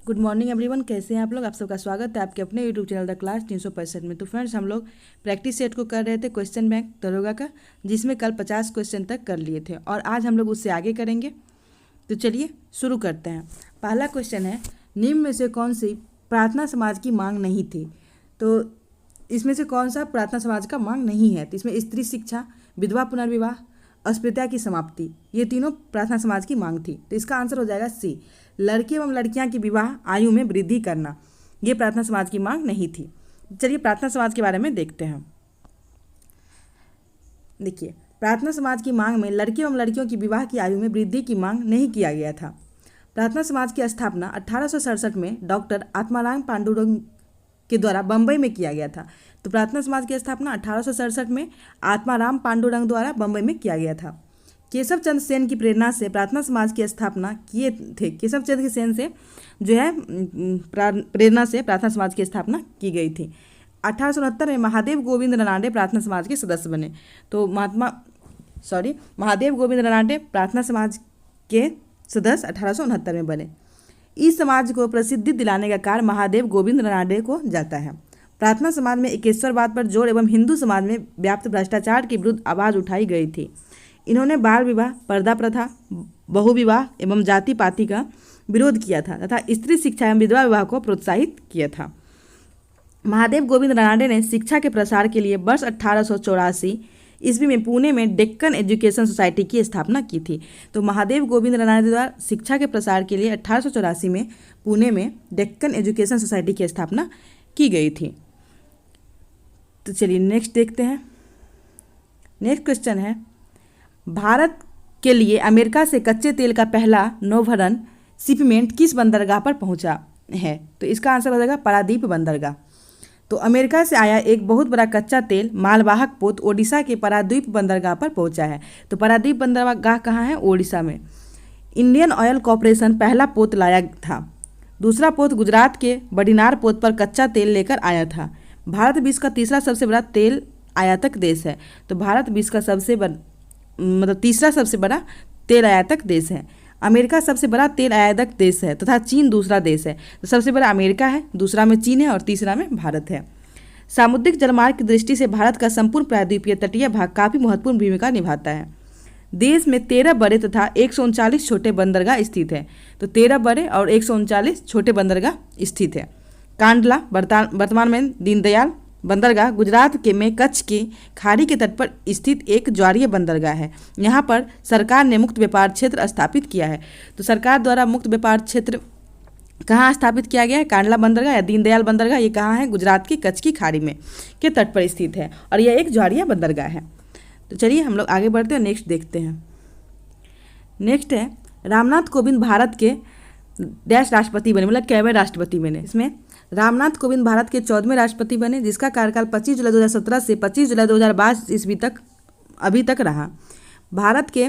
Good morning everyone, कैसे हैं आप लोग। आप सबका स्वागत है आपके अपने यूट्यूब चैनल द क्लास 365 में। तो फ्रेंड्स, हम लोग प्रैक्टिस सेट को कर रहे थे क्वेश्चन बैंक दरोगा का, जिसमें कल 50 क्वेश्चन तक कर लिए थे और आज हम लोग उससे आगे करेंगे। तो चलिए शुरू करते हैं। पहला क्वेश्चन है, निम्न में से कौन सी प्रार्थना समाज की मांग नहीं थी। तो इसमें से कौन सा प्रार्थना समाज का मांग नहीं है। तो इसमें स्त्री शिक्षा, विधवा पुनर्विवाह, अस्पृश्यता की समाप्ति, ये तीनों प्रार्थना समाज की मांग थी। तो इसका आंसर हो जाएगा सी, लड़के एवं लड़कियां की विवाह आयु में वृद्धि करना, ये प्रार्थना समाज की मांग नहीं थी। चलिए प्रार्थना समाज के बारे में देखते हैं। देखिए, प्रार्थना समाज की मांग में लड़के एवं लड़कियों की विवाह की आयु में वृद्धि की मांग नहीं किया गया था। प्रार्थना समाज की स्थापना 1867 में डॉक्टर आत्माराम पांडुरंग के द्वारा बम्बई में किया गया था। तो प्रार्थना समाज की स्थापना 1867 में आत्माराम पांडुरंग द्वारा बम्बई में किया गया था। केशव चंद्र सेन की प्रेरणा से प्रार्थना समाज की स्थापना किए थे। केशव चंद्र सेन से जो है प्रेरणा से प्रार्थना समाज की स्थापना की गई थी। 1869 में महादेव गोविंद रनाडे प्रार्थना समाज के सदस्य बने। तो महादेव गोविंद रनाडे प्रार्थना समाज के सदस्य 1869 में बने। इस समाज को प्रसिद्धि दिलाने का कार्य महादेव गोविंद रनाडे को जाता है। प्रार्थना समाज में एकेश्वरवाद पर जोर एवं हिंदू समाज में व्याप्त भ्रष्टाचार के विरुद्ध आवाज़ उठाई गई थी। इन्होंने बाल विवाह, पर्दा प्रथा, बहुविवाह एवं जाति पाति का विरोध किया था तथा स्त्री शिक्षा एवं विधवा विवाह को प्रोत्साहित किया था। महादेव गोविंद रनाडे ने शिक्षा के प्रसार के लिए वर्ष 1884 ईस्वी में पुणे में डेक्कन एजुकेशन सोसाइटी की स्थापना की थी। तो महादेव गोविंद रनाडे द्वारा शिक्षा के प्रसार के लिए 1884 में पुणे में डेक्कन एजुकेशन सोसाइटी की स्थापना की गई थी। तो चलिए नेक्स्ट देखते हैं। नेक्स्ट क्वेश्चन है, भारत के लिए अमेरिका से कच्चे तेल का पहला नौवहन शिपमेंट किस बंदरगाह पर पहुंचा है। तो इसका आंसर हो जाएगा पारादीप बंदरगाह। तो अमेरिका से आया एक बहुत बड़ा कच्चा तेल मालवाहक पोत ओडिशा के पारादीप बंदरगाह पर पहुंचा है। तो पारादीप बंदरगाह कहाँ है? ओडिशा में। इंडियन ऑयल कॉरपोरेशन पहला पोत लाया था। दूसरा पोत गुजरात के बडिनार पोत पर कच्चा तेल लेकर आया था। भारत विश्व का तीसरा सबसे बड़ा तेल आयातक देश है। तो भारत विश्व का तीसरा सबसे बड़ा तेल आयातक देश है। अमेरिका सबसे बड़ा तेल आयातक देश है तथा चीन दूसरा देश है। तो सबसे बड़ा अमेरिका है, दूसरा में चीन है और तीसरा में भारत है। सामुद्रिक जलमार्ग की दृष्टि से भारत का संपूर्ण प्रायद्वीपीय तटीय भाग काफी महत्वपूर्ण भूमिका निभाता है। देश में 13 बड़े तथा 139 छोटे बंदरगाह स्थित है। तो 13 बड़े और 139 छोटे बंदरगाह स्थित है। कांडला वर्तमान में दीनदयाल बंदरगाह गुजरात के में कच्छ की खाड़ी के तट पर स्थित एक ज्वारीय बंदरगाह है। यहाँ पर सरकार ने मुक्त व्यापार क्षेत्र स्थापित किया है। तो सरकार द्वारा मुक्त व्यापार क्षेत्र कहाँ स्थापित किया गया है? कांडला बंदरगाह या दीनदयाल बंदरगाह, ये कहाँ है? गुजरात की कच्छ की खाड़ी में के तट पर स्थित है और यह एक ज्वारीय बंदरगाह है। तो चलिए हम लोग आगे बढ़ते हैं, नेक्स्ट देखते हैं। नेक्स्ट है, रामनाथ कोविंद भारत के डैश राष्ट्रपति बने, मतलब कैवे राष्ट्रपति बने। इसमें रामनाथ कोविंद भारत के 14वें राष्ट्रपति बने, जिसका कार्यकाल 25 जुलाई 2017 से 25 जुलाई 2022 ईस्वी तक अभी तक रहा। भारत के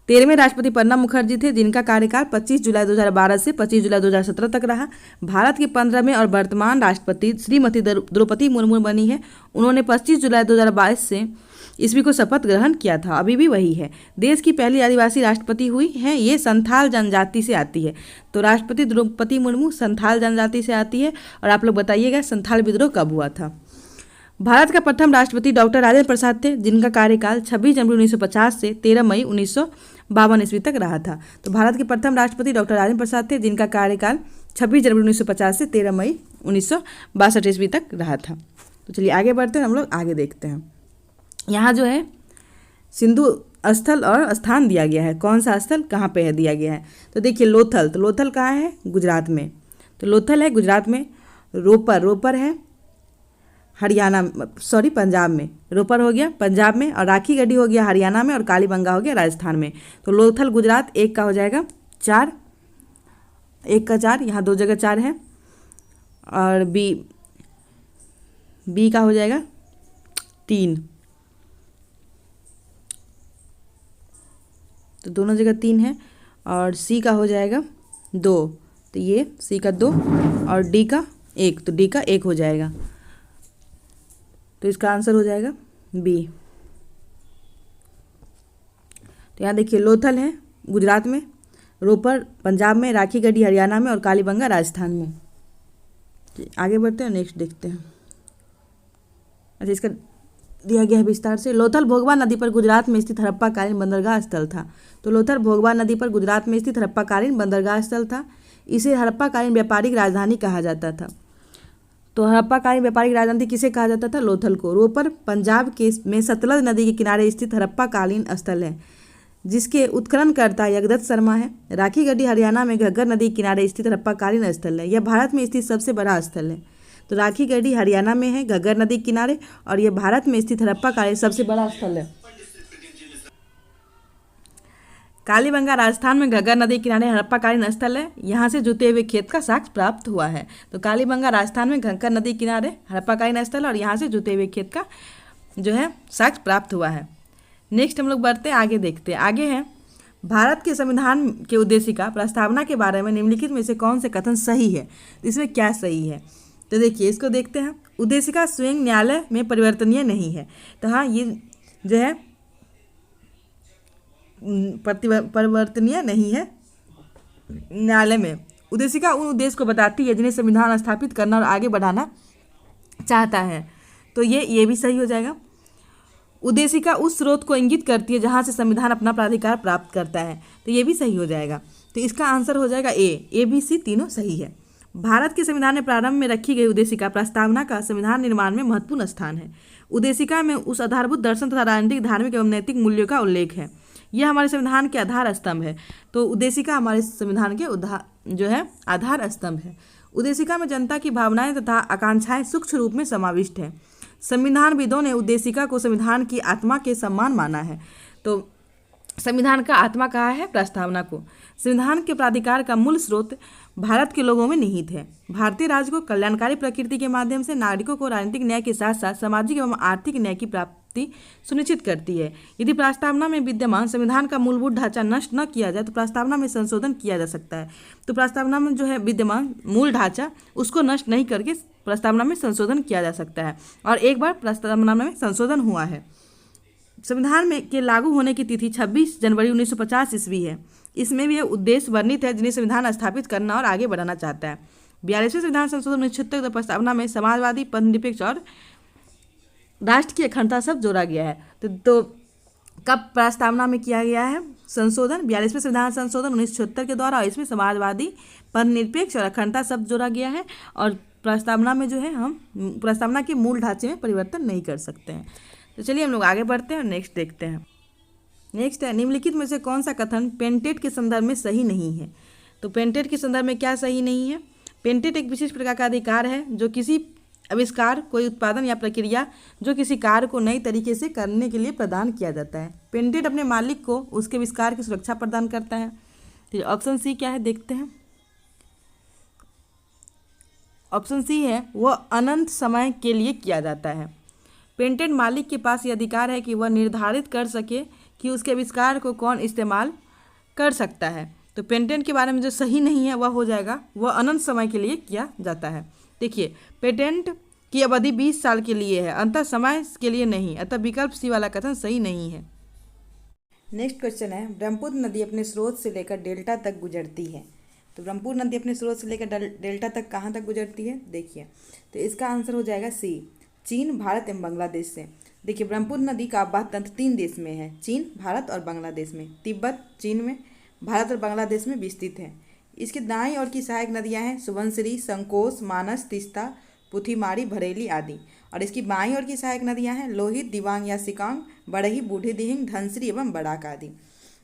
13वें राष्ट्रपति प्रणब मुखर्जी थे, जिनका कार्यकाल 25 जुलाई 2012 से 25 जुलाई 2017 तक रहा। भारत के 15वें और वर्तमान राष्ट्रपति श्रीमती द्रौपदी मुर्मू बनी है। उन्होंने 25 जुलाई 2022 से ईस्वी को शपथ ग्रहण किया था, अभी भी वही है। देश की पहली आदिवासी राष्ट्रपति हुई हैं, ये संथाल जनजाति से आती है। तो राष्ट्रपति द्रौपदी मुर्मू संथाल जनजाति से आती है। और आप लोग बताइएगा संथाल विद्रोह कब हुआ था। भारत का प्रथम राष्ट्रपति डॉक्टर राजेंद्र प्रसाद थे, जिनका कार्यकाल 26 जनवरी 1950 से 13 मई 1952 ईस्वी तक रहा था। तो भारत के प्रथम राष्ट्रपति डॉक्टर राजेंद्र प्रसाद थे, जिनका कार्यकाल 26 जनवरी 1950 से 13 मई 1962 ईस्वी तक रहा था। तो चलिए आगे बढ़ते हैं, हम लोग आगे देखते हैं। यहाँ जो है सिंधु स्थल और स्थान दिया गया है। कौन सा स्थल कहाँ पे है दिया गया है? तो देखिए लोथल, तो लोथल कहाँ है? गुजरात में। तो लोथल है गुजरात में। रोपर है पंजाब में। रोपर हो गया पंजाब में, और राखी गढ़ी हो गया हरियाणा में, और कालीबंगा हो गया राजस्थान में। तो लोथल गुजरात, एक का हो जाएगा 4, एक का 4, यहाँ 2 जगह 4 है। और बी का हो जाएगा 3, तो दोनों जगह 3 है। और सी का हो जाएगा 2, तो ये सी का 2 और डी का 1, तो डी का 1 हो जाएगा। तो इसका आंसर हो जाएगा बी। तो यहाँ देखिए लोथल है गुजरात में, रोपर पंजाब में, राखी गढ़ी हरियाणा में और कालीबंगा राजस्थान में। आगे बढ़ते हैं, नेक्स्ट देखते हैं। अच्छा, इसका दिया गया है विस्तार से। लोथल भोगवा नदी पर गुजरात में स्थित हड़प्पाकालीन बंदरगाह स्थल था। तो लोथल भोगवा नदी पर गुजरात में स्थित हड़प्पाकालीन बंदरगाह स्थल था। इसे हड़प्पाकालीन व्यापारिक राजधानी कहा जाता था। तो हड़प्पाकालीन व्यापारिक राजधानी किसे कहा जाता था? लोथल को। रोपर पंजाब के में सतलज नदी के किनारे स्थित हड़प्पाकालीन स्थल है, जिसके उत्खननकर्ता यगदत्त शर्मा है। राखी गढ़ी हरियाणा में घग्गर नदी के किनारे स्थित हड़प्पाकालीन स्थल है। यह भारत में स्थित सबसे बड़ा स्थल है। तो राखी गढ़ी हरियाणा में है, घग्गर नदी के किनारे, और ये भारत में स्थित हड़प्पाकालीन सबसे बड़ा स्थल है। कालीबंगा राजस्थान में घग्गर नदी के किनारे हड़प्पाकालीन स्थल है। यहाँ से जुते हुए खेत का साक्ष्य प्राप्त हुआ है। तो कालीबंगा राजस्थान में घग्गर नदी के किनारे हड़प्पाकालीन स्थल और यहाँ से जुते हुए खेत का जो है साक्ष्य प्राप्त हुआ है। नेक्स्ट हम लोग बढ़ते हैं, आगे देखते हैं। आगे है भारत के संविधान के उद्देशिका प्रस्तावना के बारे में निम्नलिखित में से कौन से कथन सही है? तो इसमें क्या सही है? तो देखिए, इसको देखते हैं। उद्देशिका स्वयं न्यायालय में परिवर्तनीय नहीं है। तो हाँ, ये जो है परिवर्तनीय नहीं है न्यायालय में। उद्देशिका उन उद्देश्य को बताती है जिन्हें संविधान स्थापित करना और आगे बढ़ाना चाहता है। तो ये भी सही हो जाएगा। उद्देशिका उस स्रोत को इंगित करती है जहाँ से संविधान अपना प्राधिकार प्राप्त करता है। तो ये भी सही हो जाएगा। तो इसका आंसर हो जाएगा ए, बी, सी तीनों सही है। भारत के संविधान में प्रारंभ में रखी गई उद्देशिका प्रस्तावना का संविधान निर्माण में महत्वपूर्ण स्थान है। उद्देशिका में उस आधारभूत दर्शन तथा राजनीतिक, धार्मिक एवं नैतिक मूल्यों का उल्लेख है। यह हमारे संविधान के आधार स्तंभ है। तो उद्देशिका हमारे संविधान के जो है आधार स्तंभ है। उद्देशिका में जनता की भावनाएं तथा आकांक्षाएं सूक्ष्म रूप में समाविष्ट है। संविधानविदों ने उद्देशिका को संविधान की आत्मा के समान माना है। तो संविधान का आत्मा कहा है प्रस्तावना को। संविधान के प्राधिकार का मूल स्रोत भारत के लोगों में निहित है। भारतीय राज्य को कल्याणकारी प्रकृति के माध्यम से नागरिकों को राजनीतिक न्याय के साथ साथ सामाजिक एवं आर्थिक न्याय की प्राप्ति सुनिश्चित करती है। यदि प्रस्तावना में विद्यमान संविधान का मूलभूत ढांचा नष्ट न किया जाए तो प्रस्तावना में संशोधन किया जा सकता है। तो प्रस्तावना में जो है विद्यमान मूल ढांचा उसको नष्ट नहीं करके प्रस्तावना में संशोधन किया जा सकता है। और एक बार प्रस्तावना में संशोधन हुआ है। संविधान में के लागू होने की तिथि 26 जनवरी 1950 ईस्वी है। इसमें भी उद्देश्य वर्णित है जिन्हें संविधान स्थापित करना और आगे बढ़ाना चाहता है। 42वें संविधान संशोधन 1976 प्रस्तावना में समाजवादी, पथनिरपेक्ष और राष्ट्र की अखंडता शब्द जोड़ा गया है। तो कब प्रस्तावना में किया गया है संशोधन? 42वें संविधान संशोधन 1976 के द्वारा, और इसमें समाजवादी, पथनिरपेक्ष और अखंडता शब्द जोड़ा गया है। और प्रस्तावना में जो है हम प्रस्तावना के मूल ढांचे में परिवर्तन नहीं कर सकते हैं। तो चलिए हम लोग आगे बढ़ते हैं और नेक्स्ट देखते हैं। नेक्स्ट है, निम्नलिखित में से कौन सा कथन पेटेंट के संदर्भ में सही नहीं है? तो पेटेंट के संदर्भ में क्या सही नहीं है? पेटेंट एक विशिष्ट प्रकार का अधिकार है जो किसी आविष्कार, कोई उत्पादन या प्रक्रिया जो किसी कार्य को नई तरीके से करने के लिए प्रदान किया जाता है। पेटेंट अपने मालिक को उसके आविष्कार की सुरक्षा प्रदान करता है। तो ऑप्शन सी क्या है, देखते हैं। ऑप्शन सी है, वह अनंत समय के लिए किया जाता है। पेटेंट मालिक के पास ये अधिकार है कि वह निर्धारित कर सके कि उसके आविष्कार को कौन इस्तेमाल कर सकता है। तो पेटेंट के बारे में जो सही नहीं है वह हो जाएगा, वह अनंत समय के लिए किया जाता है। देखिए, पेटेंट की अवधि 20 साल के लिए है, अंतर समय के लिए नहीं। अतः विकल्प सी वाला कथन सही नहीं है। नेक्स्ट क्वेश्चन है, ब्रह्मपुत्र नदी अपने स्रोत से लेकर डेल्टा तक गुजरती है। तो ब्रह्मपुत्र नदी अपने स्रोत से लेकर डेल्टा तक कहाँ तक गुजरती है? देखिए, तो इसका आंसर हो जाएगा सी, चीन, भारत एवं बांग्लादेश से। देखिए, ब्रह्मपुत्र नदी का आवाह तंत्र 3 देश में है, चीन, भारत और बांग्लादेश में। तिब्बत चीन में, भारत और बांग्लादेश में विस्तृत है। इसकी दाईं ओर की सहायक नदियां हैं सुबनसिरी, संकोश, मानस, तीस्ता, पुथीमारी, भरेली आदि। और इसकी बाईं ओर की सहायक नदियां हैं लोहित, दिबांग या सिकांग, बड़ही, बूढ़ी दिहिंग, धनसिरी एवं बड़ाक आदि।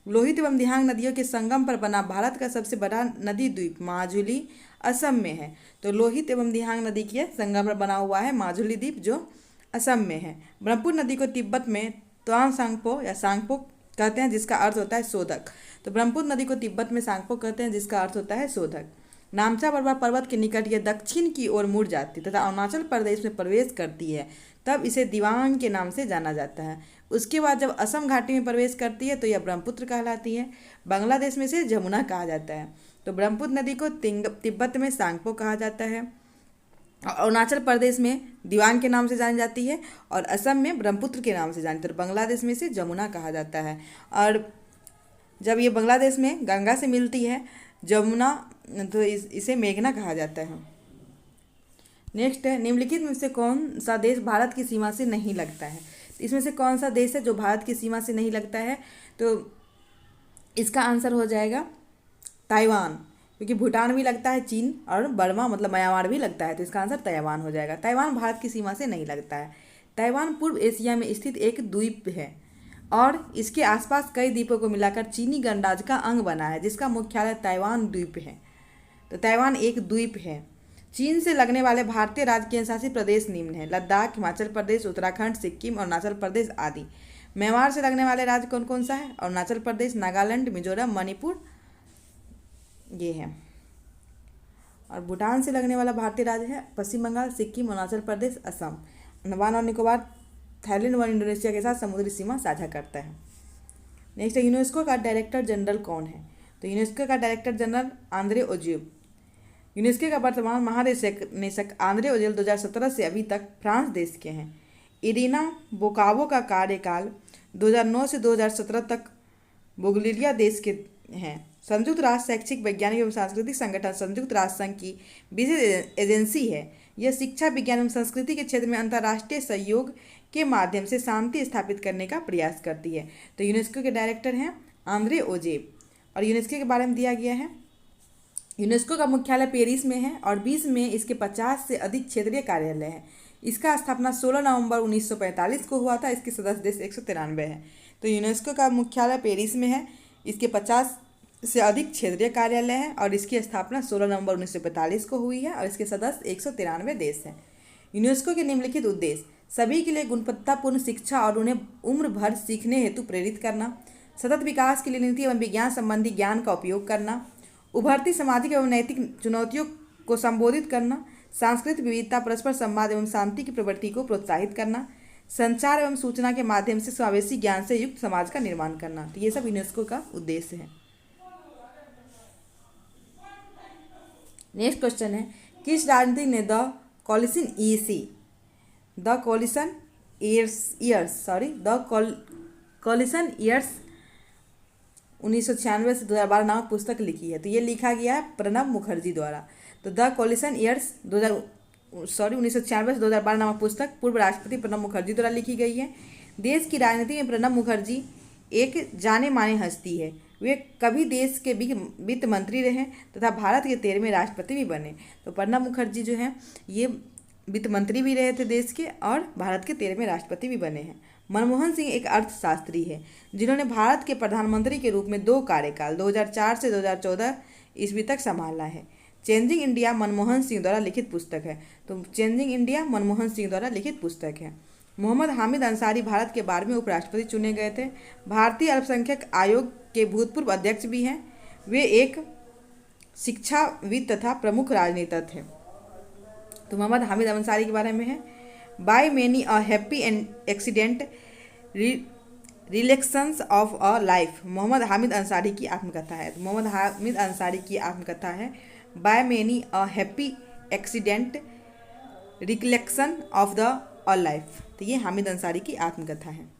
लोहित एवं दिहांग नदियों के संगम पर बना भारत का सबसे बड़ा नदी द्वीप माजुली असम में है। तो लोहित एवं दिहांग नदी के संगम पर बना हुआ है माजुली द्वीप, जो असम में है। ब्रह्मपुत्र नदी को तिब्बत में त्वांग सांगपो या सांगपो कहते हैं, जिसका अर्थ होता है शोधक। तो ब्रह्मपुत्र नदी को तिब्बत में सांगपो कहते हैं, जिसका अर्थ होता है शोधक। नामचा बरवा पर्वत के निकट यह दक्षिण की ओर मुड़ जाती तथा अरुणाचल प्रदेश में प्रवेश करती है, तब इसे दिवांग के नाम से जाना जाता है। उसके बाद जब असम घाटी में प्रवेश करती है तो यह ब्रह्मपुत्र कहलाती है। बांग्लादेश में इसे जमुना कहा जाता है। तो ब्रह्मपुत्र नदी को तिब्बत में सांगपो कहा जाता है, अरुणाचल प्रदेश में दिवांग के नाम से जानी जाती है, और असम में ब्रह्मपुत्र के नाम से जानी जाती है। बांग्लादेश में इसे जमुना कहा जाता है। और जब ये बांग्लादेश में गंगा से मिलती है जमुना, तो इसे मेघना कहा जाता है। नेक्स्ट है, निम्नलिखित में से कौन सा देश भारत की सीमा से नहीं लगता है? तो इसमें से कौन सा देश है जो भारत की सीमा से नहीं लगता है? तो इसका आंसर हो जाएगा ताइवान, क्योंकि भूटान भी लगता है, चीन और बर्मा मतलब म्यांमार भी लगता है, तो इसका आंसर ताइवान हो जाएगा। ताइवान भारत की सीमा से नहीं लगता है। ताइवान पूर्व एशिया में स्थित एक द्वीप है और इसके आसपास कई द्वीपों को मिलाकर चीनी गणराज्य का अंग बना है, जिसका मुख्यालय ताइवान द्वीप है। तो ताइवान एक द्वीप है। चीन से लगने वाले भारतीय राज्य केंद्र शासित प्रदेश निम्न है: लद्दाख, हिमाचल प्रदेश, उत्तराखंड, सिक्किम, अरुणाचल प्रदेश आदि। म्यांमार से लगने वाले राज्य कौन कौन सा है? अरुणाचल प्रदेश, नागालैंड, मिजोरम, मणिपुर, ये है। और भूटान से लगने वाला भारतीय राज्य है पश्चिम बंगाल, सिक्किम, अरुणाचल प्रदेश, असम। अंडमान और निकोबार थाईलैंड और इंडोनेशिया के साथ समुद्री सीमा साझा करता है। नेक्स्ट है, यूनेस्को का डायरेक्टर जनरल कौन है? तो यूनेस्को का डायरेक्टर जनरल आंद्रे ओजेब। यूनेस्को का वर्तमान महानिदेशक आंद्रे ओजेल 2017 से अभी तक फ्रांस देश के हैं। इरिना बोकावो का कार्यकाल 2009 से 2017 तक बुल्गारिया देश के हैं। संयुक्त राष्ट्र शैक्षिक, वैज्ञानिक एवं सांस्कृतिक संगठन संयुक्त राष्ट्र संघ की विशेष एजेंसी है। यह शिक्षा, विज्ञान एवं संस्कृति के क्षेत्र में अंतर्राष्ट्रीय सहयोग के माध्यम से शांति स्थापित करने का प्रयास करती है। तो यूनेस्को के डायरेक्टर हैं आंद्रे ओजेब। और यूनेस्को के बारे में दिया गया है, यूनेस्को का मुख्यालय पेरिस में है और 20 में इसके 50 से अधिक क्षेत्रीय कार्यालय हैं। इसका स्थापना 16 नवंबर 1945 को हुआ था। इसके सदस्य देश 193 है। तो यूनेस्को का मुख्यालय पेरिस में है, इसके 50 से अधिक क्षेत्रीय कार्यालय हैं और इसकी स्थापना 16 नवंबर 1945 को हुई है और इसके सदस्य 193 देश हैं। यूनेस्को के निम्नलिखित उद्देश्य: सभी के लिए गुणवत्तापूर्ण शिक्षा और उन्हें उम्र भर सीखने हेतु प्रेरित करना, सतत विकास के लिए नीति एवं विज्ञान संबंधी ज्ञान का उपयोग करना, उभरती सामाजिक एवं नैतिक चुनौतियों को संबोधित करना, सांस्कृतिक विविधता, परस्पर संवाद एवं शांति की प्रवृत्ति को प्रोत्साहित करना, संचार एवं सूचना के माध्यम से समावेशी ज्ञान से युक्त समाज का निर्माण करना। तो ये सब यूनेस्को का उद्देश्य है। नेक्स्ट क्वेश्चन है, किस राजनीतिक ने द कॉलिशन ईयर्स 1996 से 2012 नामक पुस्तक लिखी है? तो ये लिखा गया है प्रणब मुखर्जी द्वारा। तो द कॉलिशन ईयर्स 1996 से 2012 नामक पुस्तक पूर्व राष्ट्रपति प्रणब मुखर्जी द्वारा लिखी गई है। देश की राजनीति में प्रणब मुखर्जी एक जाने माने हस्ती है। वे कभी देश के वित्त मंत्री रहे तथा भारत के 13वें राष्ट्रपति भी बने। तो प्रणब मुखर्जी जो हैं ये वित्त मंत्री भी रहे थे देश के और भारत के 13वें राष्ट्रपति भी बने हैं। मनमोहन सिंह एक अर्थशास्त्री है जिन्होंने भारत के प्रधानमंत्री के रूप में 2 कार्यकाल 2004 से 2014 ईस्वी तक संभाला है। चेंजिंग इंडिया मनमोहन सिंह द्वारा लिखित पुस्तक है। तो चेंजिंग इंडिया मनमोहन सिंह द्वारा लिखित पुस्तक है। मोहम्मद हामिद अंसारी भारत के 12वें उपराष्ट्रपति चुने गए थे। भारतीय अल्पसंख्यक आयोग के भूतपूर्व अध्यक्ष भी हैं। वे एक शिक्षाविद तथा प्रमुख राजनेता थे। तो मोहम्मद हामिद अंसारी के बारे में है, by many a happy and accident recollections of a life. Mohammad Hamid Ansari की आत्मकथा है। तो मोहम्मद हामिद अंसारी की आत्मकथा है by many a happy accident recollection of the a life. तो ये हामिद अंसारी की आत्मकथा है।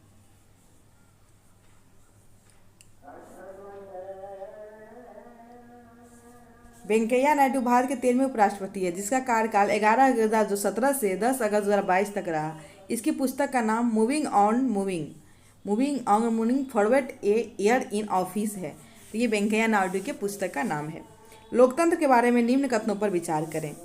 वेंकैया नायडू भारत के 13वें उपराष्ट्रपति है जिसका कार्यकाल 11 अगस्त 2017 से 10 अगस्त 2022 तक रहा। इसकी पुस्तक का नाम moving on moving forward a year in office है। तो ये वेंकैया नायडू के पुस्तक का नाम है। लोकतंत्र के बारे में निम्न कथनों पर विचार करें।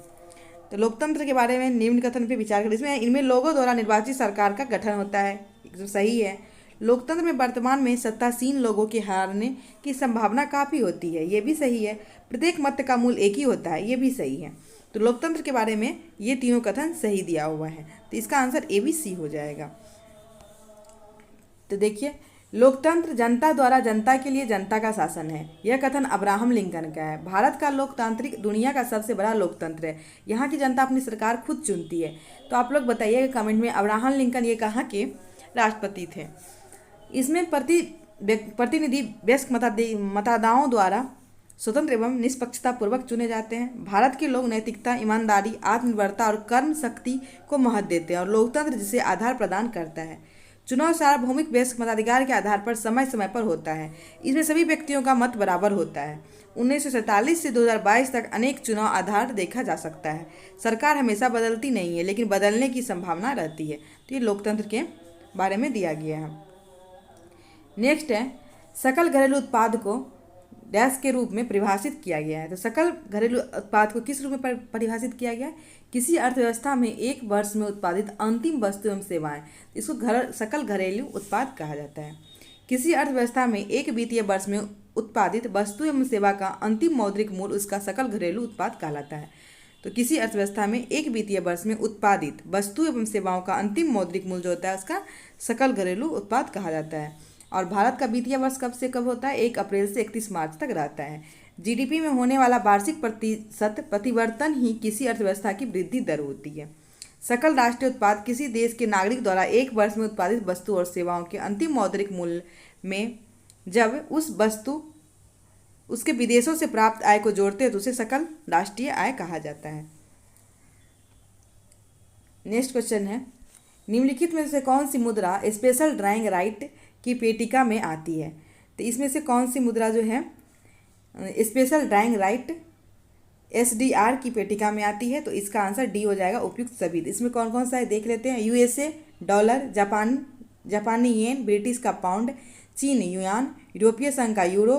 तो लोकतंत्र के बारे में निम्न कथन पर विचार करें। इनमें लोगों द्वारा निर्वाचित सरकार का गठन होता है, जो सही है। लोकतंत्र में वर्तमान में सत्तासीन लोगों के हारने की संभावना काफ़ी होती है, ये भी सही है। प्रत्येक मत का मूल्य एक ही होता है, ये भी सही है। तो लोकतंत्र के बारे में ये तीनों कथन सही दिया हुआ है। तो इसका आंसर ए बी सी हो जाएगा। तो देखिए, लोकतंत्र जनता द्वारा जनता के लिए जनता का शासन है। यह कथन अब्राहम लिंकन का है। भारत का लोकतांत्रिक दुनिया का सबसे बड़ा लोकतंत्र है। यहाँ की जनता अपनी सरकार खुद चुनती है। तो आप लोग बताइएगा कमेंट में अब्राहम लिंकन ये कहाँ के राष्ट्रपति थे। इसमें प्रतिनिधि वयस्क मतदाताओं द्वारा स्वतंत्र एवं निष्पक्षता पूर्वक चुने जाते हैं। भारत के लोग नैतिकता, ईमानदारी, आत्मनिर्भरता और कर्म शक्ति को महत्व देते हैं और लोकतंत्र जिसे आधार प्रदान करता है। चुनाव सार्वभौमिक वयस्क मताधिकार के आधार पर समय समय पर होता है। इसमें सभी व्यक्तियों का मत बराबर होता है। 1947 से 2022 तक अनेक चुनाव आधार देखा जा सकता है। सरकार हमेशा बदलती नहीं है, लेकिन बदलने की संभावना रहती है। तो ये लोकतंत्र के बारे में दिया गया है। नेक्स्ट है, सकल घरेलू उत्पाद को डैश के रूप में परिभाषित किया गया है। तो सकल घरेलू उत्पाद को किस रूप में परिभाषित किया गया है? किसी अर्थव्यवस्था में एक वर्ष में उत्पादित अंतिम वस्तु एवं सेवाएं, इसको सकल घरेलू उत्पाद कहा जाता है। किसी अर्थव्यवस्था में एक वित्तीय वर्ष में उत्पादित वस्तु एवं सेवा का अंतिम मौद्रिक मूल्य उसका सकल घरेलू उत्पाद कहलाता है। तो किसी अर्थव्यवस्था में एक वित्तीय वर्ष में उत्पादित वस्तु एवं सेवाओं का अंतिम मौद्रिक मूल्य जो होता है उसका सकल घरेलू उत्पाद कहा जाता है। और भारत का वित्तीय वर्ष कब से कब होता है? 1 अप्रैल से 31 मार्च तक रहता है। जीडीपी में होने वाला वार्षिक प्रतिशत परिवर्तन ही किसी अर्थव्यवस्था की वृद्धि दर होती है। सकल राष्ट्रीय उत्पाद किसी देश के नागरिक द्वारा एक वर्ष में उत्पादित वस्तु और सेवाओं के अंतिम मौद्रिक मूल्य में जब उस वस्तु उसके विदेशों से प्राप्त आय को जोड़ते हैं तो उसे सकल राष्ट्रीय आय कहा जाता है। नेक्स्ट क्वेश्चन है, निम्नलिखित में से कौन सी मुद्रा स्पेशल ड्राइंग राइट की पेटिका में आती है? तो इसमें से कौन सी मुद्रा जो है स्पेशल ड्राइंग राइट SDR की पेटिका में आती है? तो इसका आंसर डी हो जाएगा, उपयुक्त सभी। इसमें कौन कौन सा है देख लेते हैं। USA डॉलर, जापानी येन, ब्रिटिश का पाउंड, चीन युआन, यूरोपीय संघ का यूरो,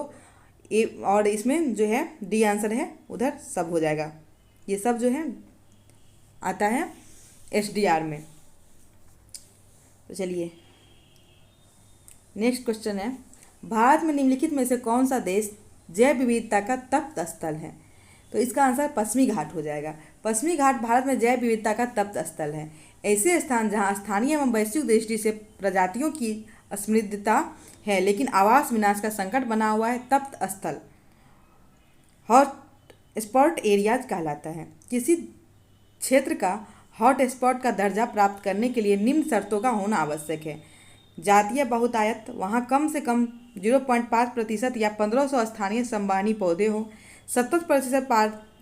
और इसमें जो है डी आंसर है उधर सब हो जाएगा। ये सब जो है आता है SDR में। तो चलिए नेक्स्ट क्वेश्चन है, भारत में निम्नलिखित में से कौन सा देश जैव विविधता का तप्त स्थल है? तो इसका आंसर पश्चिमी घाट हो जाएगा। पश्चिमी घाट भारत में जैव विविधता का तप्त स्थल है। ऐसे स्थान जहां स्थानीय एवं वैश्विक दृष्टि से प्रजातियों की समृद्धता है लेकिन आवास विनाश का संकट बना हुआ है, तप्त स्थल हॉट स्पॉट एरियाज कहलाता है। किसी क्षेत्र का हॉट स्पॉट का दर्जा प्राप्त करने के लिए निम्न शर्तों का होना आवश्यक है। जातीय बहुतायत, वहाँ कम से कम 0.5% या 1500 स्थानीय संवहनी पौधे हो, 70%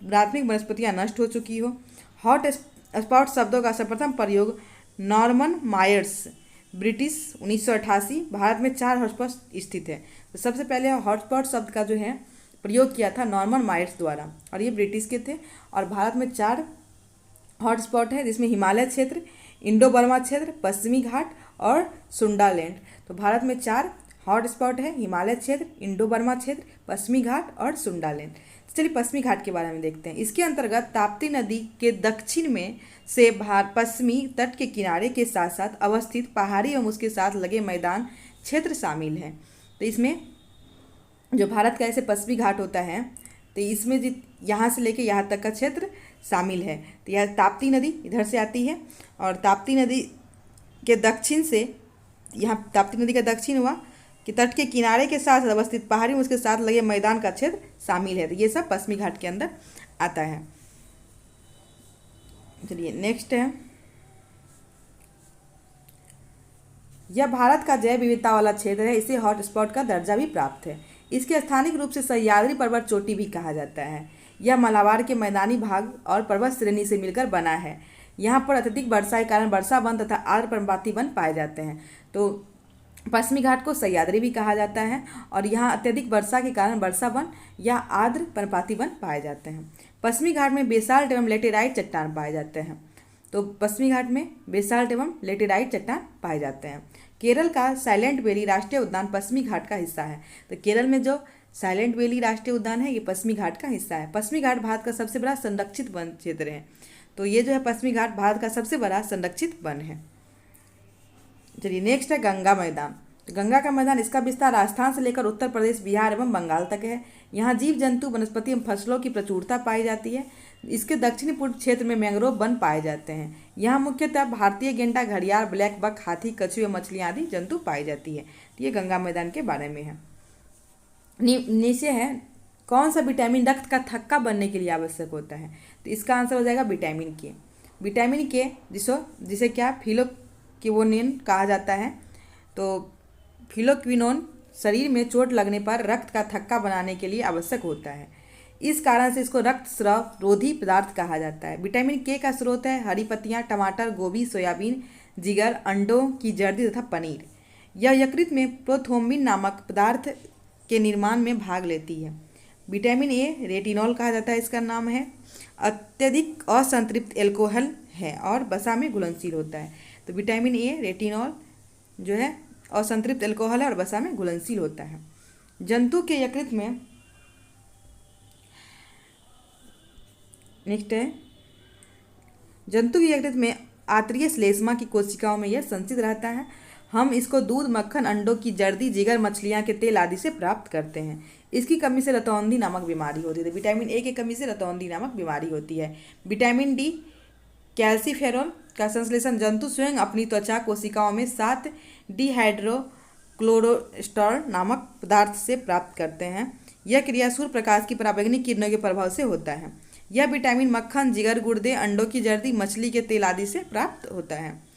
प्राथमिक वनस्पतियाँ नष्ट हो चुकी हो। हॉट स्पॉट शब्दों का सर्वप्रथम प्रयोग नॉर्मन मायर्स, ब्रिटिश 1988। भारत में 4 हॉटस्पॉट स्थित है। तो सबसे पहले हॉटस्पॉट शब्द का जो है प्रयोग किया था नॉर्मन मायर्स द्वारा, और ये ब्रिटिश के थे। और भारत में 4 हॉटस्पॉट है जिसमें हिमालय क्षेत्र, इंडो बर्मा क्षेत्र, पश्चिमी घाट और सुंडालैंड। तो भारत में 4 हॉटस्पॉट है, हिमालय क्षेत्र, इंडो बर्मा क्षेत्र, पश्चिमी घाट और सुंडालैंड। तो चलिए पश्चिमी घाट के बारे में देखते हैं। इसके अंतर्गत ताप्ती नदी के दक्षिण में से पश्चिमी तट के किनारे के साथ साथ अवस्थित पहाड़ी एवं उसके साथ लगे मैदान क्षेत्र शामिल है। तो इसमें जो भारत का ऐसे पश्चिमी घाट होता है तो इसमें यहाँ से लेके यहाँ तक का क्षेत्र शामिल है। तो यह ताप्ती नदी इधर से आती है और ताप्ती नदी के दक्षिण से, यहाँ ताप्ती नदी का दक्षिण हुआ कि तट के किनारे के साथ अवस्थित पहाड़ी उसके साथ लगे मैदान का क्षेत्र शामिल है। तो ये सब पश्चिमी घाट के अंदर आता है। चलिए नेक्स्ट है, यह भारत का जैव विविधता वाला क्षेत्र है। इसे हॉटस्पॉट का दर्जा भी प्राप्त है। इसके स्थानिक रूप से सह्याद्री पर्वत चोटी भी कहा जाता है। यह मालाबार के मैदानी भाग और पर्वत श्रेणी से मिलकर बना है। यहाँ पर अत्यधिक वर्षा के कारण वर्षा वन तथा आर्द्र पर्णपाती वन पाए जाते हैं। तो पश्चिमी घाट को सह्याद्री भी कहा जाता है और यहाँ अत्यधिक वर्षा के कारण वर्षा वन या आर्द्र पर्णपाती वन पाए जाते हैं। पश्चिमी घाट में बेसाल्ट एवं लेटेराइट चट्टान पाए जाते हैं। तो पश्चिमी घाट में बेसाल्ट एवं लेटेराइट चट्टान पाए जाते हैं। केरल का साइलेंट वैली राष्ट्रीय उद्यान पश्चिमी घाट का हिस्सा है। तो केरल में जो साइलेंट वैली राष्ट्रीय उद्यान है ये पश्चिमी घाट का हिस्सा है। पश्चिमी घाट भारत का सबसे बड़ा संरक्षित वन क्षेत्र है। तो ये जो है पश्चिमी घाट भारत का सबसे बड़ा संरक्षित वन है। चलिए नेक्स्ट है गंगा मैदान। तो गंगा का मैदान, इसका विस्तार राजस्थान से लेकर उत्तर प्रदेश, बिहार एवं बंगाल तक है। यहाँ जीव जंतु, वनस्पति एवं फसलों की प्रचुरता पाई जाती है। इसके दक्षिणी पूर्व क्षेत्र में मैंग्रोव वन पाए जाते हैं। यहाँ मुख्यतः भारतीय गेंडा, घड़ियाल, ब्लैक बक, हाथी, कछुए, मछलियाँ आदि जंतु पाई जाती है। तो ये गंगा मैदान के बारे में है। नीचे है, कौन सा विटामिन रक्त का थक्का बनने के लिए आवश्यक होता है? तो इसका आंसर हो जाएगा विटामिन के। विटामिन के जिसे क्या फिलोक्विनोन कहा जाता है। तो फिलोक्विनोन शरीर में चोट लगने पर रक्त का थक्का बनाने के लिए आवश्यक होता है। इस कारण से इसको रक्त स्राव रोधी पदार्थ कहा जाता है। विटामिन के का स्रोत है हरी पत्तियाँ, टमाटर, गोभी, सोयाबीन, जिगर, अंडों की जर्दी तथा पनीर। यह यकृत में प्रोथ्रोम्बिन नामक पदार्थ के निर्माण में भाग लेती है। विटामिन ए रेटिनॉल कहा जाता है, इसका नाम है। अत्यधिक असंतृप्त एल्कोहल है और वसा में घुलनशील होता है। तो विटामिन ए रेटिनॉल जो है असंतृप्त एल्कोहल है और वसा में घुलनशील होता है। जंतु के यकृत में नेक्स्ट है, जंतु के यकृत में आंतरिक श्लेष्मा की कोशिकाओं में यह संचित रहता है। हम इसको दूध, मक्खन, अंडों की जर्दी, जिगर, मछलियाँ के तेल आदि से प्राप्त करते हैं। इसकी कमी से रतौंधी नामक बीमारी होती है। तो विटामिन ए की कमी से रतौंधी नामक बीमारी होती है। विटामिन डी कैल्सीफेरॉल का संश्लेषण जंतु स्वयं अपनी त्वचा कोशिकाओं में 7 डिहाइड्रोक्लोरोस्टर नामक पदार्थ से प्राप्त करते हैं। यह क्रिया सूर्य प्रकाश की पराबैंगनी किरणों के प्रभाव से होता है। यह विटामिन मक्खन, जिगर, गुर्दे, अंडों की जर्दी, मछली के तेल आदि से प्राप्त होता है।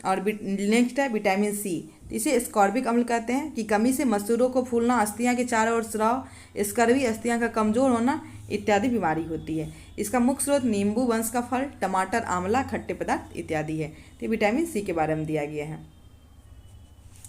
और नेक्स्ट है विटामिन सी। इसे स्कॉर्बिक अम्ल कहते हैं कि कमी से मसूरों को फूलना, अस्थियां के चारों ओर स्राव, स्कर्वी, अस्थियां का कमजोर होना इत्यादि बीमारी होती है। इसका मुख्य स्रोत नींबू वंश का फल, टमाटर, आंवला, खट्टे पदार्थ इत्यादि है। तो विटामिन सी के बारे में दिया गया है।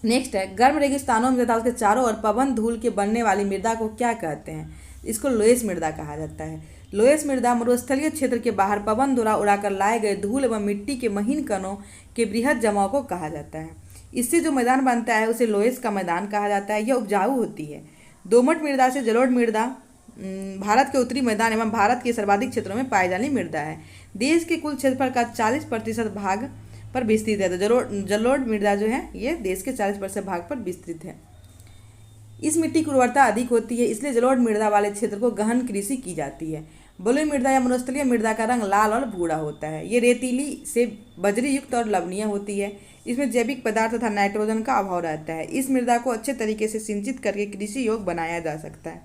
नेक्स्ट है, गर्म रेगिस्तानों में तथा उसके चारों ओर पवन धूल के बनने वाली मृदा को क्या कहते हैं? इसको लोएस मृदा कहा जाता है। लोएस मृदा मरुस्थलीय क्षेत्र के बाहर पवन द्वारा उड़ाकर लाए गए धूल एवं मिट्टी के महीन कणों के बृहद जमाव को कहा जाता है। इससे जो मैदान बनता है उसे लोएस का मैदान कहा जाता है। यह उपजाऊ होती है। दोमट मृदा से जलोढ़ मृदा भारत के उत्तरी मैदान एवं भारत के सर्वाधिक क्षेत्रों में पाई जाने मृदा है। देश के कुल क्षेत्रफल का 40% भाग पर विस्तृत है। तो जलोढ़ मृदा जो है ये देश के 40% भाग पर विस्तृत है। इस मिट्टी की उर्वरता अधिक होती है, इसलिए जलोढ़ मृदा वाले क्षेत्र को गहन कृषि की जाती है। बलुई मृदा या मरुस्थलीय मृदा का रंग लाल और भूरा होता है। ये रेतीली से बजरी युक्त और लवणीय होती है। इसमें जैविक पदार्थ तथा नाइट्रोजन का अभाव रहता है। इस मृदा को अच्छे तरीके से सिंचित करके कृषि योग्य बनाया जा सकता है,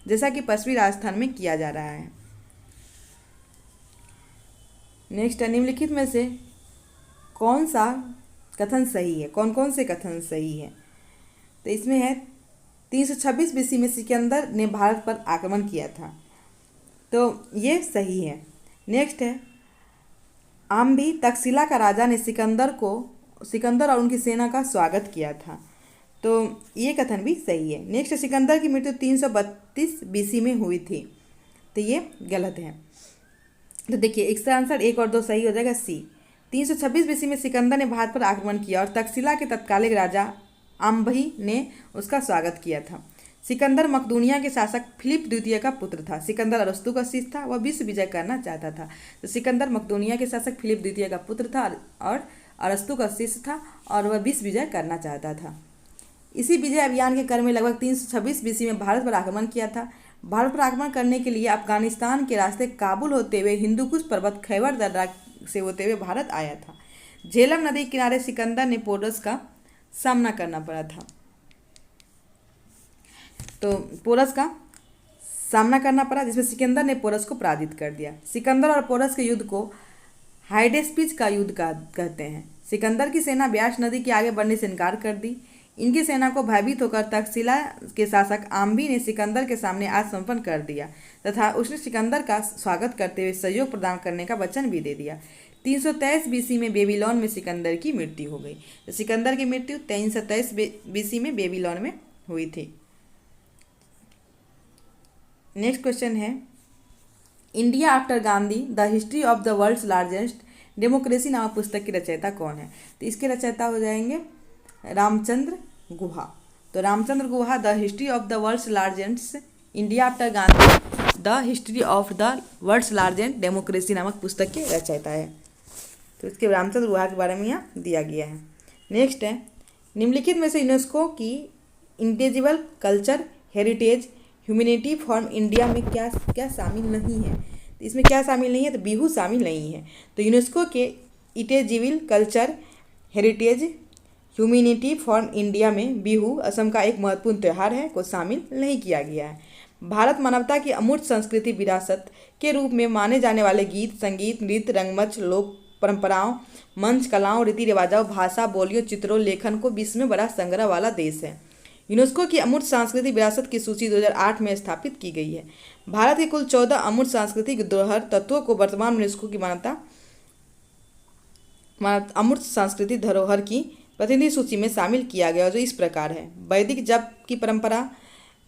जैसा कि पश्चिमी राजस्थान में किया जा रहा है। नेक्स्ट, निम्नलिखित में से कौन सा कथन सही है? कौन कौन से कथन सही है? तो इसमें है 326 BC में सिकंदर ने भारत पर आक्रमण किया था, तो ये सही है। नेक्स्ट है, आम्भी तक्षशिला का राजा ने सिकंदर और उनकी सेना का स्वागत किया था, तो ये कथन भी सही है। नेक्स्ट, सिकंदर की मृत्यु 332 BC में हुई थी, तो ये गलत है। तो देखिए इसका आंसर 1 और 2 सही हो जाएगा, सी। 326 BC में सिकंदर ने भारत पर आक्रमण किया और तक्षशिला के तत्कालिक राजा आम्भी ने उसका स्वागत किया था। सिकंदर मकदूनिया के शासक फिलिप द्वितीय का पुत्र था। सिकंदर अरस्तु का शिष्य था, वह विश्व विजय करना चाहता था। तो सिकंदर मकदूनिया के शासक फिलिप द्वितीय का पुत्र था और अरस्तु का शिष्य था और वह विश्व विजय करना चाहता था। इसी विजय अभियान के क्रम में लगभग 326 BC में भारत पर आक्रमण किया था। भारत पर आक्रमण करने के लिए अफगानिस्तान के रास्ते काबुल होते हुए हिंदुकुश पर्वत खैबर दर्रा से होते हुए भारत आया था। झेलम नदी के किनारे सिकंदर ने पोरस का सामना करना पड़ा था। तो पोरस का सामना करना पड़ा, जिसमें सिकंदर ने पोरस को पराजित कर दिया। सिकंदर और पोरस के युद्ध को हाइडेस्पिच का युद्ध कहते हैं। सिकंदर की सेना ब्यास नदी के आगे बढ़ने से इनकार कर दी। इनकी सेना को भयभीत होकर तक्षशिला के शासक आम्भी ने सिकंदर के सामने आत्मसमर्पण कर दिया तथा उसने सिकंदर का स्वागत करते हुए सहयोग प्रदान करने का वचन भी दे दिया। 323 BC में बेबीलोन में सिकंदर की मृत्यु हो गई। तो सिकंदर की मृत्यु 323 BC में बेबीलोन में हुई थी। नेक्स्ट क्वेश्चन है, India after Gandhi the history of the world's largest democracy नामक पुस्तक की रचयिता कौन है? तो इसके रचयिता हो जाएंगे रामचंद्र गुहा। तो Ramachandra Guha the history of the world's largest India after Gandhi the history of the world's largest democracy नामक पुस्तक के रचयिता है। तो इसके रामचंद्र गुहा के बारे में यहाँ दिया गया है। नेक्स्ट है, निम्नलिखित में से यूनेस्को की intangible culture heritage humanity from India में क्या क्या शामिल नहीं है? तो इसमें क्या शामिल नहीं है? तो बिहू शामिल नहीं है। तो यूनेस्को के intangible culture heritage humanity from India में बिहू असम का एक महत्वपूर्ण त्यौहार है को शामिल नहीं किया गया है। भारत मानवता की अमूर्त संस्कृति विरासत के रूप में माने जाने वाले गीत, संगीत, नृत्य, रंगमंच, लोक परंपराओं, मंच कलाओं, रीति रिवाजों, भाषा, बोलियों, चित्रों, लेखन को विश्व में बड़ा संग्रह वाला देश है। यूनेस्को की अमूर्त सांस्कृतिक विरासत की सूची 2008 में स्थापित की गई है। भारत के कुल 14 अमूर्त सांस्कृतिक धरोहर तत्वों को वर्तमान यूनेस्को की अमूर्त सांस्कृतिक धरोहर की प्रतिनिधि सूची में शामिल किया गया, जो इस प्रकार है। वैदिक जप की परंपरा,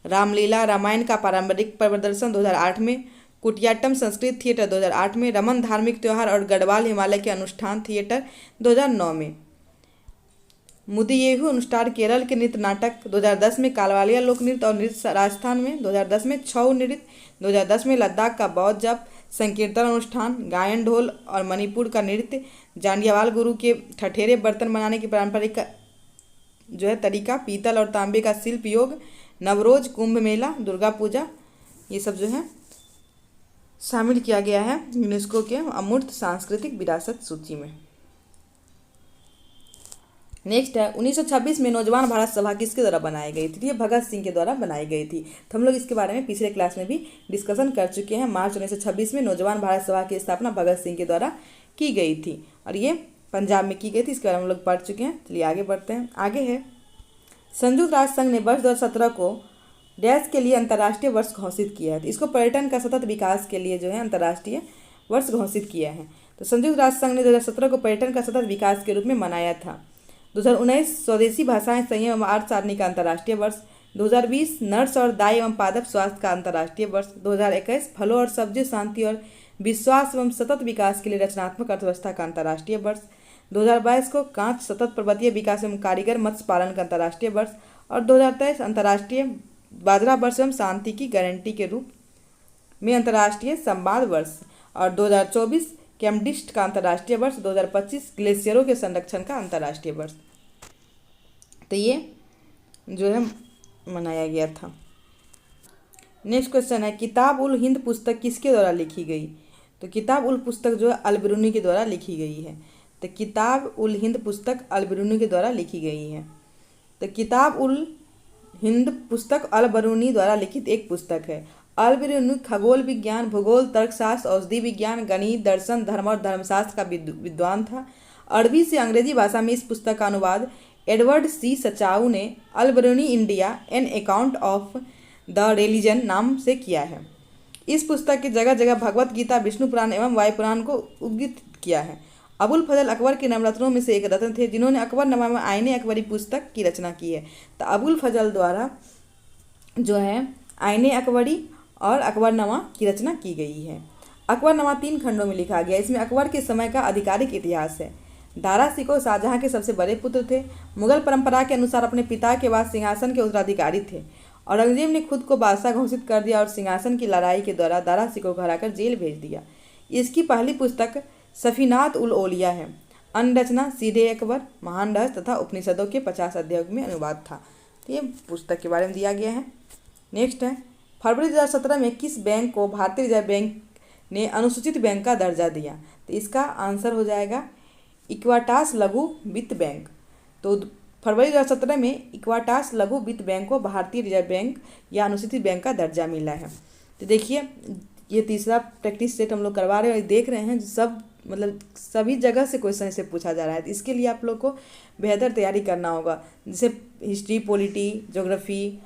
रामलीला रामायण का पारंपरिक प्रदर्शन 2008 में, कुटियाट्टम संस्कृत थिएटर 2008 में, रमन धार्मिक त्यौहार और गढ़वाल हिमालय के अनुष्ठान थिएटर 2009 में, मुदियेहू अनुष्ठान केरल के नृत्य नाटक 2010 में, कालवालिया लोक नृत्य और नृत्य राजस्थान में 2010 में, छऊ नृत्य 2010 में, लद्दाख का बौद्ध जप संकीर्तन अनुष्ठान, गायन ढोल और मणिपुर का नृत्य, जांडियावाल गुरु के ठठेरे बर्तन बनाने की पारंपरिक जो है तरीका, पीतल और तांबे का शिल्प योग, नवरोज, कुंभ मेला, दुर्गा पूजा, ये सब जो है शामिल किया गया है यूनेस्को के अमूर्त सांस्कृतिक विरासत सूची में। नेक्स्ट है 1926 में नौजवान भारत सभा किसके द्वारा बनाई गई थी? ये भगत सिंह के द्वारा बनाई गई थी। तो हम लोग इसके बारे में पिछले क्लास में भी डिस्कशन कर चुके हैं। मार्च 1926 में नौजवान भारत सभा की स्थापना भगत सिंह के द्वारा की गई थी और ये पंजाब में की गई थी। इसके बारे में हम लोग पढ़ चुके हैं। चलिए आगे बढ़ते हैं। आगे है संयुक्त राष्ट्र संघ ने वर्ष 2017 को डैश के लिए अंतर्राष्ट्रीय वर्ष घोषित किया है। तो इसको पर्यटन का सतत विकास के लिए जो है अंतर्राष्ट्रीय वर्ष घोषित किया है। तो संयुक्त राष्ट्र संघ ने 2017 को पर्यटन का सतत विकास के रूप में मनाया था। 2019 स्वदेशी भाषाएं संयम एवं आर्ट सारणी का अंतर्राष्ट्रीय वर्ष, 2020 नर्स और दाई एवं पादप स्वास्थ्य का अंतर्राष्ट्रीय वर्ष, 2021 फलों और सब्जियों शांति और विश्वास एवं सतत विकास के लिए रचनात्मक अर्थव्यवस्था का अंतर्राष्ट्रीय वर्ष, 2022 को कांच सतत पर्वतीय विकास एवं कारीगर मत्स्य पालन का अंतर्राष्ट्रीय वर्ष और 2023 अंतर्राष्ट्रीय बाजरा वर्ष एवं शांति की गारंटी के रूप में अंतर्राष्ट्रीय संवाद वर्ष और 2024 कैम्पडिस्ट का अंतर्राष्ट्रीय वर्ष, 2025 ग्लेशियरों के संरक्षण का अंतर्राष्ट्रीय वर्ष। तो ये जो है मनाया गया था। नेक्स्ट क्वेश्चन है किताब उल हिंद पुस्तक किसके द्वारा लिखी गई? तो किताब उल पुस्तक जो है अल-बिरूनी के द्वारा लिखी गई है। तो किताब उल हिंद पुस्तक अल-बिरूनी के द्वारा लिखी गई है। तो किताब उल हिंद पुस्तक अल-बिरूनी द्वारा लिखित एक पुस्तक है। अल-बिरूनी खगोल विज्ञान, भूगोल, तर्कशास्त्र, औषधि विज्ञान, गणित, दर्शन, धर्म और धर्मशास्त्र का विद्वान था। अरबी से अंग्रेजी भाषा में इस पुस्तक का अनुवाद एडवर्ड सी सचाऊ ने Al-Biruni India an account of the religion नाम से किया है। इस पुस्तक की जगह जगह भगवत गीता, विष्णु पुराण एवं वायु पुराण को उद्धृत किया है। अबुल फजल अकबर के नवरत्नों में से एक रत्न थे जिन्होंने अकबरनामा में आईने अकबरी पुस्तक की रचना की है। तो अबुल फजल द्वारा जो है आईने अकबरी और अकबरनामा की रचना की गई है। अकबरनामा 3 खंडों में लिखा गया। इसमें अकबर के समय का आधिकारिक इतिहास है। दारा शिकोह शाहजहां के सबसे बड़े पुत्र थे। मुगल परंपरा के अनुसार अपने पिता के बाद सिंहासन के उत्तराधिकारी थे। औरंगजेब ने खुद को बादशाह घोषित कर दिया और सिंहासन की लड़ाई के दौरान दारा शिकोह को हराकर जेल भेज दिया। इसकी पहली पुस्तक सफीनात उल औलिया है। अन्य रचना सीधे अकबर, महान रहस्य तथा उपनिषदों के 50 अध्यायों में अनुवाद था। तो ये पुस्तक के बारे में दिया गया है। नेक्स्ट है फरवरी 2017 में किस बैंक को भारतीय रिजर्व बैंक ने अनुसूचित बैंक का दर्जा दिया? तो इसका आंसर हो जाएगा इक्वाटास लघु वित्त बैंक। तो फरवरी 2017 में इक्वाटास लघु वित्त बैंक को भारतीय रिजर्व बैंक या अनुसूचित बैंक का दर्जा मिला है। तो देखिए ये तीसरा प्रैक्टिस सेट हम लोग करवा रहे हैं और देख रहे हैं सब मतलब सभी जगह से क्वेश्चन इसे पूछा जा रहा है। तो इसके लिए आप लोग को बेहतर तैयारी करना होगा, जैसे हिस्ट्री, पॉलिटी, ज्योग्राफी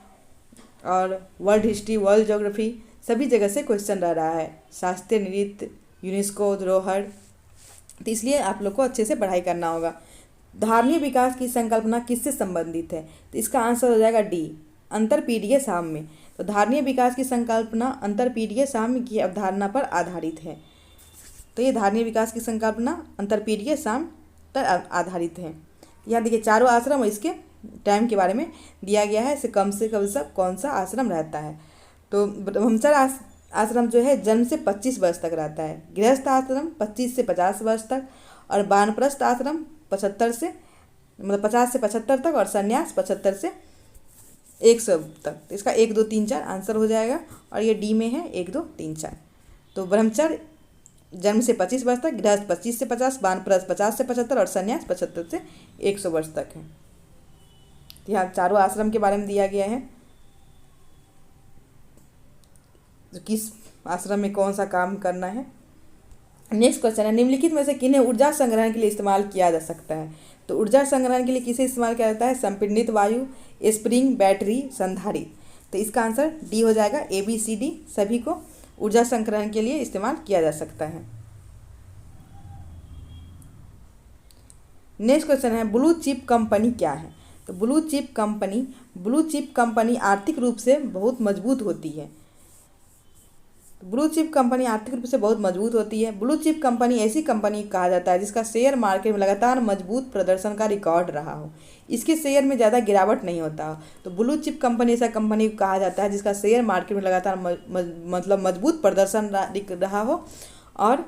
और वर्ल्ड हिस्ट्री, वर्ल्ड ज्योग्राफी सभी जगह से क्वेश्चन रह रहा है। शास्त्रीय नृत्य, यूनेस्को धरोहर, तो इसलिए आप लोग को अच्छे से पढ़ाई करना होगा। धारणीय विकास की संकल्पना किससे संबंधित है? तो इसका आंसर हो जाएगा डी, अंतरपीढ़ीय साम्य। तो धारणीय विकास की संकल्पना अंतरपीढ़ीय साम्य की अवधारणा पर आधारित है। तो ये धारणीय विकास की संकल्पना अंतरपीढ़ीय साम्य पर आधारित है। यहाँ देखिए चारों आश्रम और इसके टाइम के बारे में दिया गया है। इसे कम से कम सब कौन सा आश्रम रहता है? तो ब्रह्मचर्य आश्रम जो है जन्म से 25 वर्ष तक रहता है। गृहस्थ आश्रम 25 से 50 वर्ष तक और वानप्रस्थ आश्रम 50 से 75 तक और संन्यास 75 से 100 तक। तो इसका 1, 2, 3, 4 आंसर हो जाएगा और ये डी में है 1, 2, 3, 4। तो ब्रह्मचर्य जन्म से 25 वर्ष तक, गृहस्थ 25 से 50, वानप्रस्थ 50 से 75 और संन्यास 75 से 100 वर्ष तक है। यहाँ चारों आश्रम के बारे में दिया गया है, जो किस आश्रम में कौन सा काम करना है। नेक्स्ट क्वेश्चन है निम्नलिखित में से किन्हें ऊर्जा संग्रहण के लिए इस्तेमाल किया जा सकता है? तो ऊर्जा संग्रहण के लिए किसे इस्तेमाल किया जाता है? संपीड़ित वायु, स्प्रिंग, बैटरी, संधारित्र। तो इसका आंसर डी हो जाएगा। ABCD सभी को ऊर्जा संग्रहण के लिए इस्तेमाल किया जा सकता है। नेक्स्ट क्वेश्चन है ब्लू चिप कंपनी क्या है। तो ब्लू चिप कंपनी आर्थिक रूप से बहुत मजबूत होती है। ब्लू चिप कंपनी आर्थिक रूप से बहुत मजबूत होती है। ब्लू चिप कंपनी ऐसी कंपनी कहा जाता है जिसका शेयर मार्केट में लगातार मजबूत प्रदर्शन का रिकॉर्ड रहा हो, इसके शेयर में ज़्यादा गिरावट नहीं होता हो। तो ब्लू चिप कंपनी ऐसा कंपनी कहा जाता है जिसका शेयर मार्केट में लगातार मतलब मजबूत प्रदर्शन रहा हो और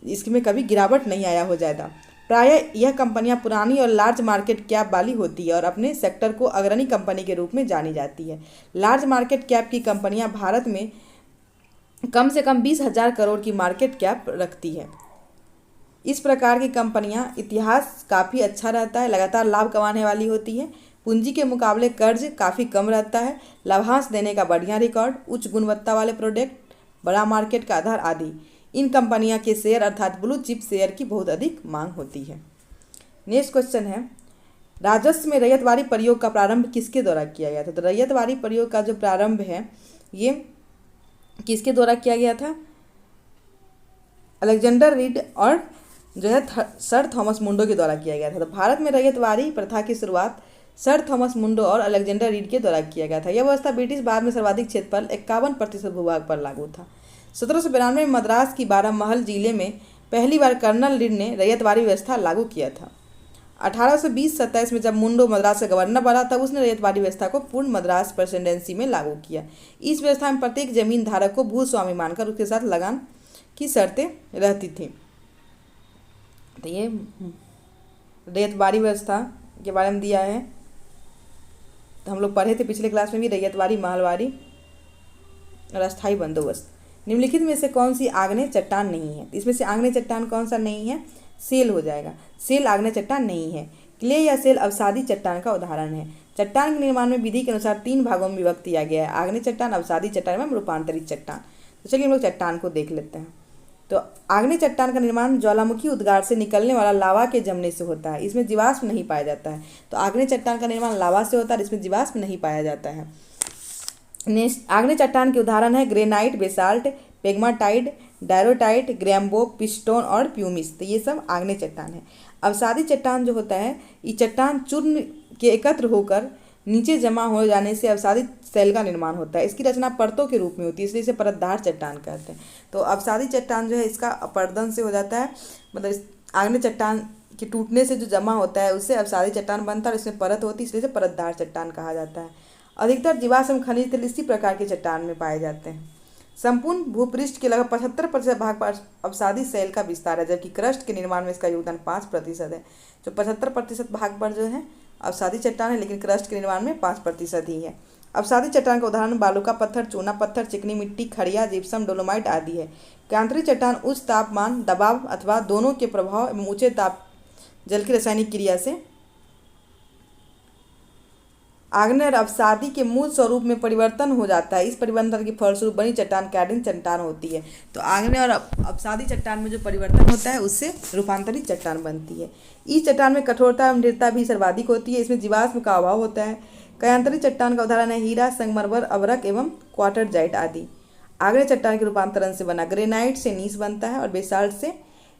इसमें कभी गिरावट नहीं आया हो ज़्यादा। प्रायः यह कंपनियां पुरानी और लार्ज मार्केट कैप वाली होती है और अपने सेक्टर को अग्रणी कंपनी के रूप में जानी जाती है। लार्ज मार्केट कैप की कंपनियां भारत में कम से कम 20,000 करोड़ की मार्केट कैप रखती है। इस प्रकार की कंपनियां इतिहास काफ़ी अच्छा रहता है, लगातार लाभ कमाने वाली होती है, पूंजी के मुकाबले कर्ज काफ़ी कम रहता है, लाभांश देने का बढ़िया रिकॉर्ड, उच्च गुणवत्ता वाले प्रोडक्ट, बड़ा मार्केट का आधार आदि। इन कंपनियां के शेयर अर्थात ब्लू चिप शेयर की बहुत अधिक मांग होती है। नेक्स्ट क्वेश्चन है राजस्व में रैयतवारी प्रयोग का प्रारंभ किसके द्वारा किया गया था। तो रैयतवारी प्रयोग का जो प्रारंभ है ये किसके द्वारा किया गया था, अलेक्जेंडर रीड और जो है सर थॉमस मुंडो के द्वारा किया गया था। तो भारत में रैयतवारी प्रथा की शुरुआत सर थॉमस मुंडो और अलेक्जेंडर रीड के द्वारा किया गया था। यह व्यवस्था ब्रिटिश भारत में सर्वाधिक क्षेत्र पर 51% भूभाग पर लागू था। 1792 में मद्रास की 12 महल जिले में पहली बार कर्नल रीड ने रैयतवारी व्यवस्था लागू किया था। 1820-27 में जब मुंडो मद्रास का गवर्नर बना तब उसने रैयतवारी व्यवस्था को पूर्ण मद्रास प्रेसिडेंसी में लागू किया। इस व्यवस्था में प्रत्येक जमीन धारक को भूस्वामी मानकर उसके साथ लगान की शर्तें रहती थी। तो ये रैयतवारी व्यवस्था के बारे में दिया है। तो हम लोग पढ़े थे पिछले क्लास में भी रैयतवारी, महलवारी और अस्थायी बंदोबस्त। निम्नलिखित में से कौन सी आग्नेय चट्टान नहीं है। इसमें से आग्नेय चट्टान कौन सा नहीं है, सेल हो जाएगा। सेल आग्नेय चट्टान नहीं है। क्ले या सेल अवसादी चट्टान का उदाहरण है। चट्टान के निर्माण में विधि के अनुसार 3 भागों में विभक्त किया गया है, आग्नेय चट्टान, अवसादी चट्टान एवं रूपांतरित चट्टान। तो चलिए हम लोग चट्टान को देख लेते हैं। तो आग्नेय चट्टान का निर्माण ज्वालामुखी उद्गार से निकलने वाला लावा के जमने से होता है, इसमें जीवाश्म नहीं पाया जाता है। तो आग्नेय चट्टान का निर्माण लावा से होता है, इसमें जीवाश्म नहीं पाया जाता है। नेक्स्ट आग्नेय चट्टान के उदाहरण है ग्रेनाइट, बेसाल्ट, पेग्माटाइट, डायरोटाइट, ग्रैम्बो, पिस्टोन और प्यूमिस। तो ये सब आग्नेय चट्टान है। अवसादी चट्टान जो होता है ये चट्टान चूर्ण के एकत्र होकर नीचे जमा हो जाने से अवसादी सेल का निर्माण होता है। इसकी रचना परतों के रूप में होती है, इसलिए इसे परतदार चट्टान कहते हैं। तो अवसादी चट्टान जो है इसका अपर्दन से हो जाता है, मतलब इस आग्नेय चट्टान के टूटने से जो जमा होता है उससे अवसादी चट्टान बनता है और इसमें परत होती है, इसलिए इसे परतदार चट्टान कहा जाता है। अधिकतर जीवाश्म खनिज तेल इसी प्रकार के चट्टान में पाए जाते हैं। संपूर्ण भूपृष्ठ के लगभग 75% भाग पर अवसादी सेल का विस्तार है, जबकि क्रस्ट के निर्माण में इसका योगदान 5% है। जो 75% भाग पर जो है अवसादी चट्टान है, लेकिन क्रस्ट के निर्माण में 5% ही है। अवसादी चट्टान का उदाहरण बालू का पत्थर, चूना पत्थर, चिकनी मिट्टी, खड़िया, जिप्सम, डोलोमाइट आदि है। क्रांतिक चट्टान उच्च तापमान, दबाव अथवा दोनों के प्रभाव एवं ऊंचे ताप जल की रासायनिक क्रिया से आग्नेय और अवसादी के मूल स्वरूप में परिवर्तन हो जाता है। इस परिवर्तन के फलस्वरूप बनी चट्टान कैडिन चट्टान होती है। तो आग्नेय और अवसादी चट्टान में जो परिवर्तन होता है उससे रूपांतरित चट्टान बनती है। इस चट्टान में कठोरता एवं दृढ़ता भी सर्वाधिक होती है, इसमें जीवाश्म का अभाव होता है। कयांतरित चट्टान का उदाहरण है हीरा, संगमरमर, अवरक एवं क्वार्टरजाइट आदि। आग्नेय चट्टान के रूपांतरण से बना ग्रेनाइट से नीस बनता है और बेसाल्ट से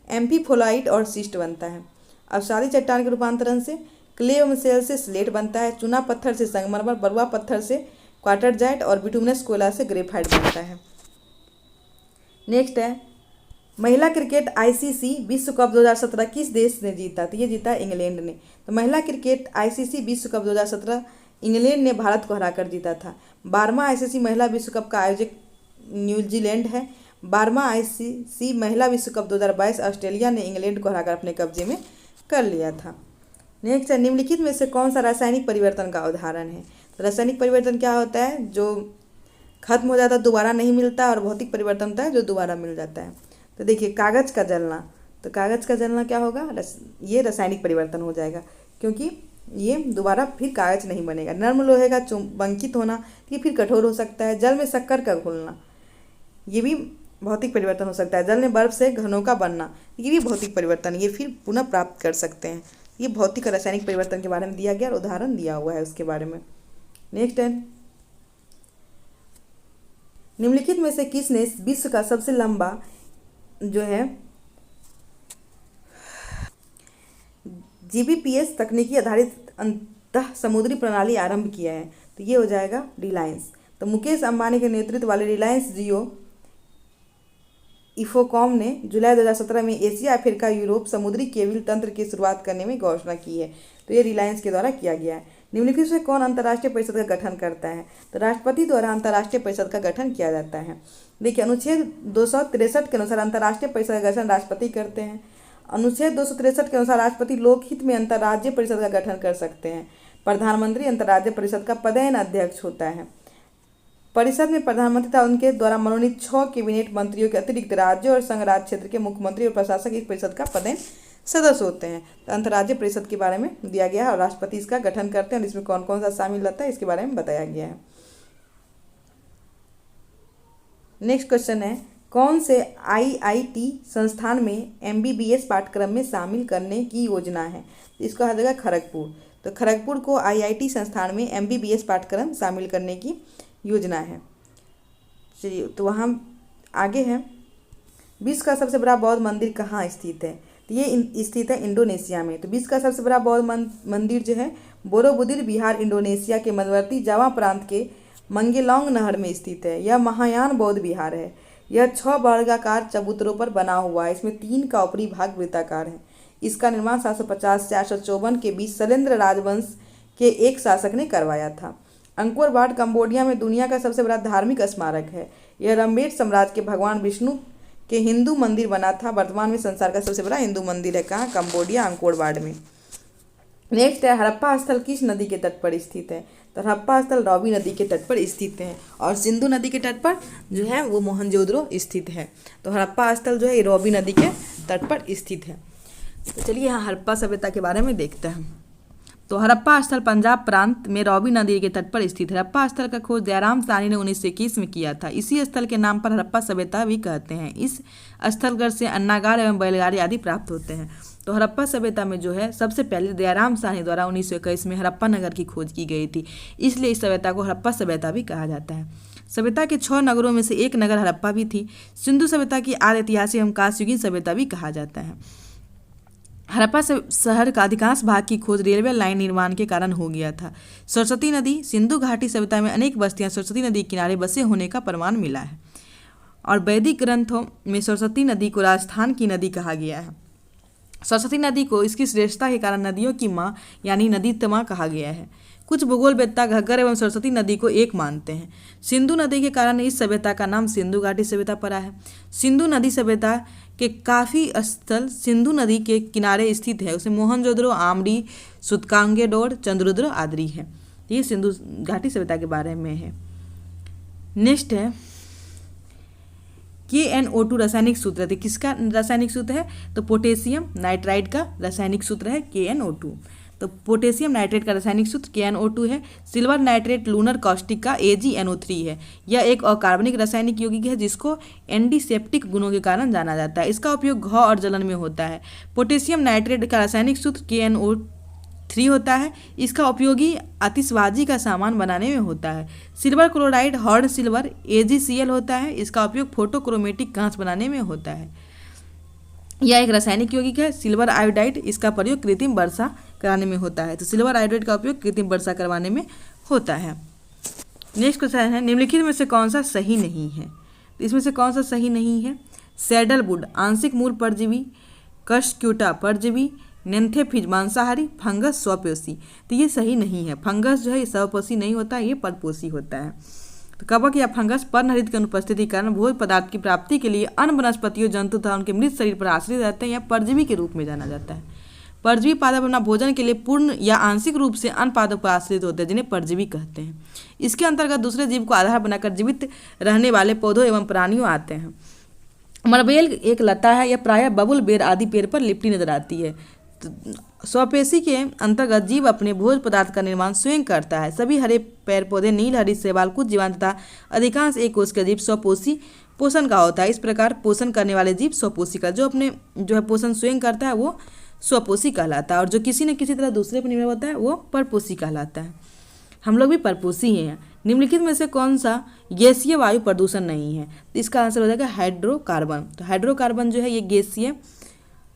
एम्फीफोलाइट और सिस्ट बनता है। अवसादी चट्टान के रूपांतरण से क्ले एवं सेल से स्लेट बनता है। चूना पत्थर से संगमरमर, बलुआ पत्थर से क्वार्टरजाइट और बिटुमिनस कोयला से ग्रेफाइट बनता है। नेक्स्ट है महिला क्रिकेट आईसीसी विश्व कप 2017 किस देश ने जीता। तो ये जीता इंग्लैंड ने। तो महिला क्रिकेट आईसीसी विश्व कप 2017 इंग्लैंड ने भारत को हराकर जीता था। 12वां आईसीसी महिला विश्व कप का आयोजक न्यूजीलैंड है। 12वां आईसीसी महिला विश्व कप 2022 ऑस्ट्रेलिया ने इंग्लैंड को हराकर अपने कब्जे में कर लिया था। नेक्स्ट है निम्नलिखित में से कौन सा रासायनिक परिवर्तन का उदाहरण है। तो रासायनिक परिवर्तन क्या होता है, जो खत्म हो जाता है दोबारा नहीं मिलता, और भौतिक परिवर्तन होता है जो दोबारा मिल जाता है। तो देखिए कागज़ का जलना, तो कागज़ का जलना क्या होगा, ये रासायनिक परिवर्तन हो जाएगा, क्योंकि ये दोबारा फिर कागज़ नहीं बनेगा। नर्म लोहे का बंकित होना, ये फिर कठोर हो सकता है। जल में शक्कर का घुलना, ये भी भौतिक परिवर्तन हो सकता है। जल में बर्फ से घनों का बनना, ये भी भौतिक परिवर्तन, ये फिर पुनः प्राप्त कर सकते हैं। ये भौतिक और रासायनिक परिवर्तन के बारे में दिया गया और उदाहरण दिया हुआ है उसके बारे में। नेक्स्ट है निम्नलिखित में से किसने विश्व का सबसे लंबा जो है जीबीपीएस तकनीकी आधारित अंतः समुद्री प्रणाली आरंभ किया है, तो ये हो जाएगा रिलायंस। तो मुकेश अंबानी के नेतृत्व वाले रिलायंस जियो इफोकॉम ने जुलाई 2017 में एशिया, अफ्रीका, यूरोप समुद्री केबल तंत्र की शुरुआत करने में घोषणा की है। तो ये रिलायंस के द्वारा किया गया है। निम्नलिखित से कौन अंतर्राष्ट्रीय परिषद का गठन करता है? तो राष्ट्रपति द्वारा अंतर्राष्ट्रीय परिषद का गठन किया जाता है। देखिए, अनुच्छेद 263 के अनुसार अंतर्राष्ट्रीय परिषद का गठन राष्ट्रपति करते हैं। अनुच्छेद 263 के अनुसार राष्ट्रपति लोकहित में अंतर्राज्यीय परिषद का गठन कर सकते हैं। प्रधानमंत्री अंतर्राज्यीय परिषद का पदेन अध्यक्ष होता है। परिषद में प्रधानमंत्री तथा उनके द्वारा मनोनीत 6 कैबिनेट मंत्रियों के अतिरिक्त राज्य और संघ राज्य क्षेत्र के मुख्यमंत्री और प्रशासक इस परिषद का पदेन सदस्य होते हैं। तो अंतर्राज्यीय परिषद के बारे में दिया गया है और राष्ट्रपति इसका गठन करते हैं और इसमें कौन कौन सा शामिल रहता है इसके बारे में बताया गया है। नेक्स्ट क्वेश्चन है, कौन से आईआईटी संस्थान में एमबीबीएस पाठ्यक्रम में शामिल करने की योजना है? इसका हो जाएगा खड़गपुर। तो खड़गपुर को आईआईटी संस्थान में एमबीबीएस पाठ्यक्रम शामिल करने की योजना है। चलिए, तो वहाँ आगे है, विश्व का सबसे बड़ा बौद्ध मंदिर कहाँ स्थित है? तो ये स्थित है इंडोनेशिया में। तो विश्व का सबसे बड़ा बौद्ध मंदिर जो है बोरोबुदुर विहार इंडोनेशिया के मध्यवर्ती जावा प्रांत के मंगेलोंग नहर में स्थित है। यह महायान बौद्ध विहार है। यह 6 वर्गाकार चबूतरों पर बना हुआ है। इसमें 3 का ऊपरी भाग वृत्ताकार है। इसका निर्माण 750 से 854 के बीच शैलेंद्र राजवंश के एक शासक ने करवाया था। अंकोर वाट कंबोडिया में दुनिया का सबसे बड़ा धार्मिक स्मारक है। यह रम्बेट साम्राज्य के भगवान विष्णु के हिंदू मंदिर बना था। वर्तमान में संसार का सबसे बड़ा हिंदू मंदिर है कहाँ? कंबोडिया, अंकोर वाट में। नेक्स्ट है, हड़प्पा स्थल किस नदी के तट पर स्थित है? तो हड़प्पा स्थल रावी नदी के तट पर स्थित है और सिंधु नदी के तट पर जो है वो मोहनजोदड़ो स्थित है। तो हड़प्पा स्थल जो है रावी नदी के तट पर स्थित है। तो चलिए यहाँ हड़प्पा सभ्यता के बारे में देखते हैं। तो हड़प्पा स्थल पंजाब प्रांत में रावी नदी के तट पर स्थित है। हड़प्पा स्थल का खोज दयाराम साहनी ने 1921 में किया था। इसी स्थल के नाम पर हड़प्पा सभ्यता भी कहते हैं। इस स्थलगढ़ से अन्नागार एवं बैलगाड़ी आदि प्राप्त होते हैं। तो हड़प्पा सभ्यता में जो है सबसे पहले दयाराम साहनी द्वारा 1921 में हड़प्पा नगर की खोज की गई थी, इसलिए इस सभ्यता को हड़प्पा सभ्यता भी कहा जाता है। सभ्यता के 6 नगरों में से एक नगर हड़प्पा भी थी। सिंधु सभ्यता की आदि ऐतिहासिक एवं कांस्ययुगीन सभ्यता भी कहा जाता है। हड़प्पा शहर का अधिकांश भाग की खोज रेलवे लाइन निर्माण के कारण हो गया था। सरस्वती नदी, सिंधु घाटी सभ्यता में अनेक बस्तियां सरस्वती नदी के किनारे बसे होने का प्रमाण मिला है और वैदिक ग्रंथों में सरस्वती नदी को राजस्थान की नदी कहा गया है। सरस्वती नदी को इसकी श्रेष्ठता के कारण नदियों की माँ यानी नदीतमा कहा गया है। कुछ भूगोलवेत्ता घग्गर एवं सरस्वती नदी को एक मानते हैं। सिंधु नदी के कारण इस सभ्यता का नाम सिंधु घाटी सभ्यता पड़ा है। सिंधु नदी सभ्यता के काफ़ी स्थल सिंधु नदी के किनारे स्थित है। उसमें मोहनजोदड़ो, आमडी, सुतकांगेडोर, चंद्ररुद्र आदि है। ये सिंधु घाटी सभ्यता के बारे में है। नेक्स्ट है, KNO2 रासायनिक सूत्र है। किसका रासायनिक सूत्र है? तो पोटेशियम नाइट्राइड का रासायनिक सूत्र है KNO2। तो पोटेशियम नाइट्रेट का रासायनिक सूत्र KNO2 है। सिल्वर नाइट्रेट लूनर कॉस्टिक का AgNO3 है। यह एक अकार्बनिक रासायनिक यौगिक है जिसको एंटीसेप्टिक गुणों के कारण जाना जाता है। इसका उपयोग घाव और जलन में होता है। पोटेशियम नाइट्रेट का रासायनिक सूत्र KNO3 होता है। इसका उपयोगी आतिशबाजी का सामान बनाने में होता है। Silver chloride horn silver AgCl होता है। इसका उपयोग फोटोक्रोमेटिक कांच बनाने में होता है। यह एक रासायनिक यौगिक है। सिल्वर आयोडाइड, इसका प्रयोग कृत्रिम वर्षा कराने में होता है। तो सिल्वर आयोडाइड का उपयोग कृत्रिम वर्षा करवाने में होता है। नेक्स्ट क्वेश्चन है, निम्नलिखित में से कौन सा सही नहीं है? तो इसमें से कौन सा सही नहीं है? सैडलवुड आंशिक मूल परजीवी, कशक्यूटा परजीवी, नेंथेफिज मांसाहारी, फंगस स्वपोषी। तो ये सही नहीं है। फंगस जो है ये स्वपोषी नहीं होता है, ये परपोषी होता है। तो कवक या फंगस पर्णहरित की अनुपस्थिति के कारण भोज्य पदार्थ की प्राप्ति के लिए अन्य वनस्पतियों, जंतु तथा उनके मृत शरीर पर आश्रित रहते हैं या परजीवी के रूप में जाना जाता है। परजीवी पादप अपना भोजन के लिए पूर्ण या आंशिक रूप से अन्य पादप पर आश्रित होते हैं जिन्हें परजीवी कहते हैं। इसके अंतर्गत दूसरे जीव को आधार बनाकर जीवित रहने वाले पौधों एवं प्राणियों आते हैं। मरबेल एक लता है। यह प्रायः बबुल, बेर आदि पेड़ पर लिपटी नजर आती है। स्वपेशी के अंतर्गत जीव अपने भोज्य पदार्थ का निर्माण स्वयं करता है। सभी हरे पेड़ पौधे, नील हरित शैवाल, कुछ जीवांत तथा अधिकांश एक कोश के जीव स्वपोषी पोषण का होता है। इस प्रकार पोषण करने वाले जीव स्वपोषी का, जो अपने जो है पोषण स्वयं करता है वो स्वपोषी कहलाता है और जो किसी न किसी तरह दूसरे पर निर्भर होता है वो परपोषी कहलाता है। हम लोग भी परपोषी हैं। निम्नलिखित में से कौन सा गैसीय वायु प्रदूषण नहीं है? तो इसका आंसर हो जाएगा हाइड्रोकार्बन। तो हाइड्रोकार्बन जो है ये गैसीय